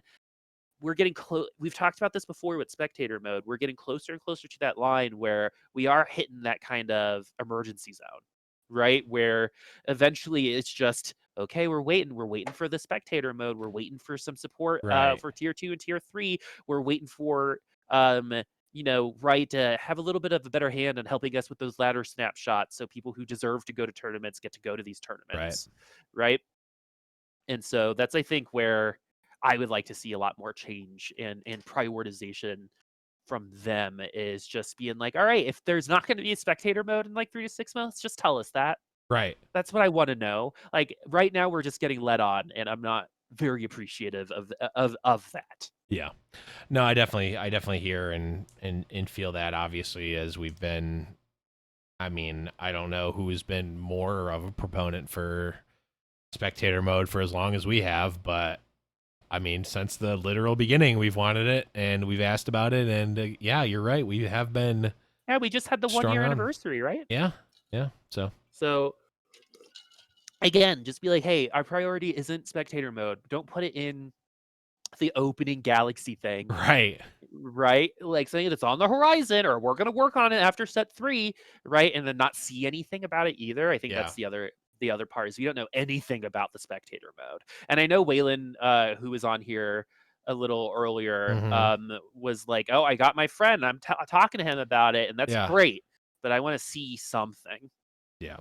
we're getting close. We've talked about this before with spectator mode. We're getting closer and closer to that line where we are hitting that kind of emergency zone, right? Where eventually it's just okay. We're waiting. We're waiting for the spectator mode. We're waiting for some support Right. for tier 2 and tier 3. We're waiting for right to have a little bit of a better hand on helping us with those ladder snapshots, so people who deserve to go to tournaments get to go to these tournaments, right? And so that's, I think, where I would like to see a lot more change in prioritization from them, is just being like, all right, if there's not going to be a spectator mode in like 3 to 6 months, just tell us that. Right. That's what I want to know. Like right now, we're just getting led on, and I'm not very appreciative of that. Yeah. No, I definitely hear and feel that, obviously, as we've been. I mean, I don't know who's been more of a proponent for spectator mode for as long as we have, but I mean, since the literal beginning, we've wanted it and we've asked about it, and yeah, you're right, we have been. Yeah, we just had the 1 year anniversary, right? Yeah. So again, just be like, hey, our priority isn't spectator mode. Don't put it in the opening Galaxy thing. Right? Like saying that's on the horizon, or we're gonna work on it after set 3, right? And then not see anything about it either. I think that's the other part, is we don't know anything about the spectator mode. And I know Waylon, who was on here a little earlier, was like, oh, I got my friend, I'm talking to him about it, and that's great, but I want to see something. Yeah.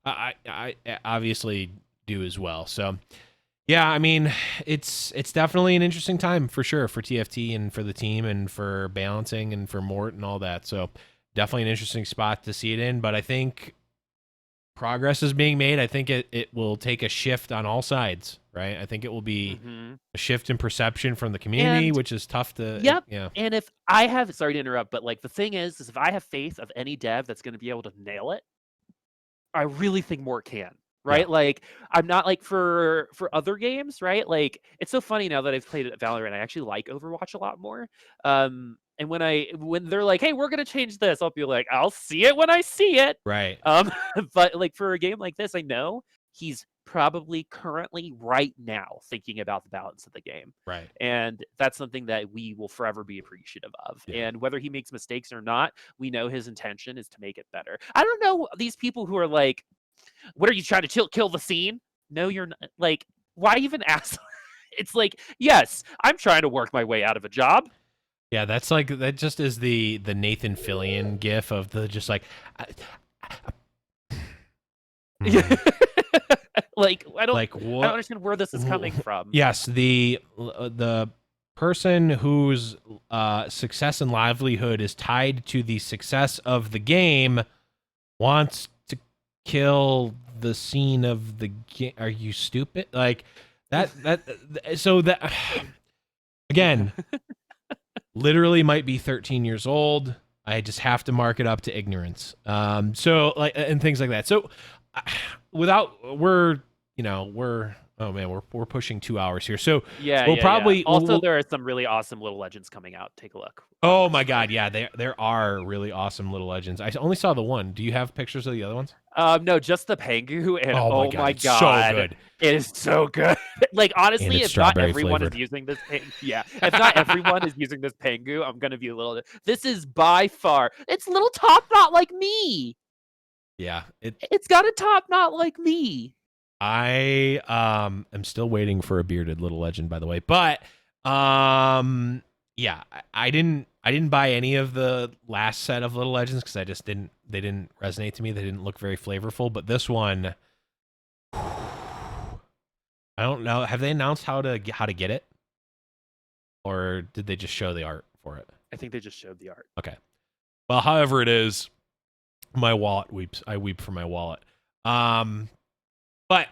I obviously do as well. So yeah, I mean, it's definitely an interesting time for sure for TFT and for the team and for balancing and for Mort and all that. So definitely an interesting spot to see it in. But I think progress is being made. I think it will take a shift on all sides, right? I think it will be a shift in perception from the community, which is tough to. Yep. Yeah. And if I have, sorry to interrupt, but like the thing is if I have faith of any dev that's going to be able to nail it, I really think Mort can. Right? Yeah. Like, I'm not like for other games, right? Like, it's so funny now that I've played Valorant, I actually like Overwatch a lot more. And when they're like, hey, we're gonna change this, I'll be like, I'll see it when I see it. Right. But like for a game like this, I know he's probably currently right now thinking about the balance of the game. Right. And that's something that we will forever be appreciative of. Yeah. And whether he makes mistakes or not, we know his intention is to make it better. I don't know these people who are like, what are you trying to kill the scene? No, you're not. Like, why even ask? It's like, yes, I'm trying to work my way out of a job. Yeah, that's like that. Just is the Nathan Fillion gif of the just like. Like I don't what? understand where this is coming from. Yes, the person whose success and livelihood is tied to the success of the game wants to kill the scene of the game. Are you stupid? Like that so that again, literally might be 13 years old. I just have to mark it up to ignorance. So like and things like that. So we're pushing 2 hours here. So Yeah, we'll probably also there are some really awesome little legends coming out. Take a look. Oh my god, yeah, there are really awesome little legends. I only saw the one. Do you have pictures of the other ones? No, just the Pengu, and oh my god, so good. It is so good. Like honestly, if not everyone flavored. is using this, if not everyone is using this Pengu, I'm gonna be a little. This is by far, it's little top knot like me. Yeah, it's got a top knot like me. I am still waiting for a bearded little legend, by the way, but yeah, I didn't buy any of the last set of little legends because they didn't resonate to me. They didn't look very flavorful, but this one, I don't know. Have they announced how to get it, or did they just show the art for it? I think they just showed the art. Okay. Well, however it is, my wallet weeps. I weep for my wallet. But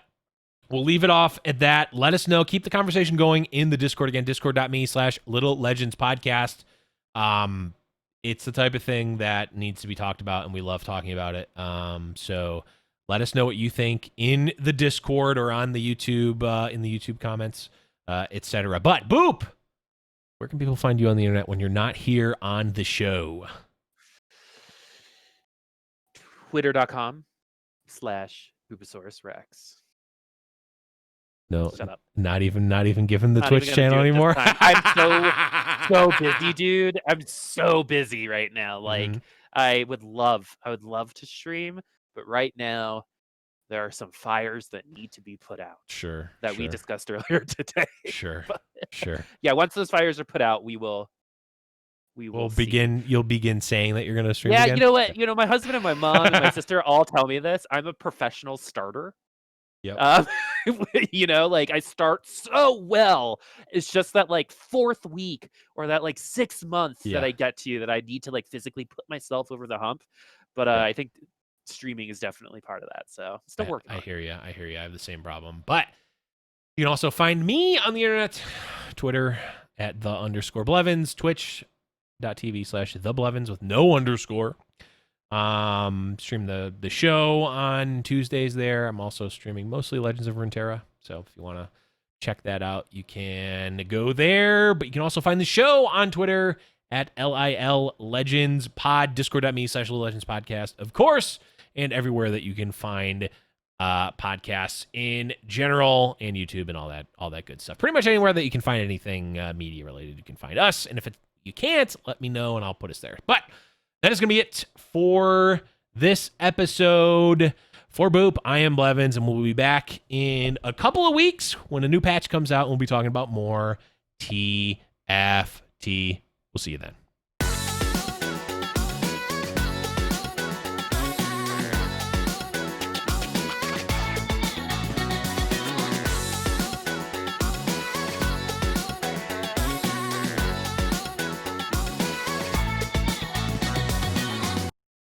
we'll leave it off at that. Let us know. Keep the conversation going in the Discord. Again, discord.me/Little Legends Podcast. It's the type of thing that needs to be talked about, and we love talking about it. So let us know what you think in the Discord or on the YouTube, in the YouTube comments, etc. But Boop, where can people find you on the internet when you're not here on the show? Twitter.com/Booposaurus Rex. No, shut up. Not even giving the Not Twitch channel anymore. I'm so busy, dude. I'm so busy right now. Like I would love to stream, but right now there are some fires that need to be put out. Sure. We discussed earlier today. Sure. Yeah, once those fires are put out, we'll begin. You'll begin saying that you're going to stream. Yeah, again? you know what? You know, my husband and my mom and my sister all tell me this. I'm a professional starter. Yep. You know, like I start so well. It's just that like 4th week or that like 6 months that I get to that I need to like physically put myself over the hump. But I think streaming is definitely part of that. So still working. I hear you. I have the same problem. But you can also find me on the internet, Twitter at @the_Blevins, Twitch.tv/theblevins with no underscore. Stream the show on Tuesdays there. I'm also streaming mostly Legends of Runeterra. So if you want to check that out, you can go there. But you can also find the show on Twitter at LIL Legends Pod, discord.me/Little Legends Podcast, of course, and everywhere that you can find podcasts in general, and YouTube and all that good stuff. Pretty much anywhere that you can find anything media related, you can find us. And if you can't, let me know and I'll put us there. But that is going to be it for this episode. For Boop, I am Blevins, and we'll be back in a couple of weeks when a new patch comes out. We'll be talking about more TFT. We'll see you then.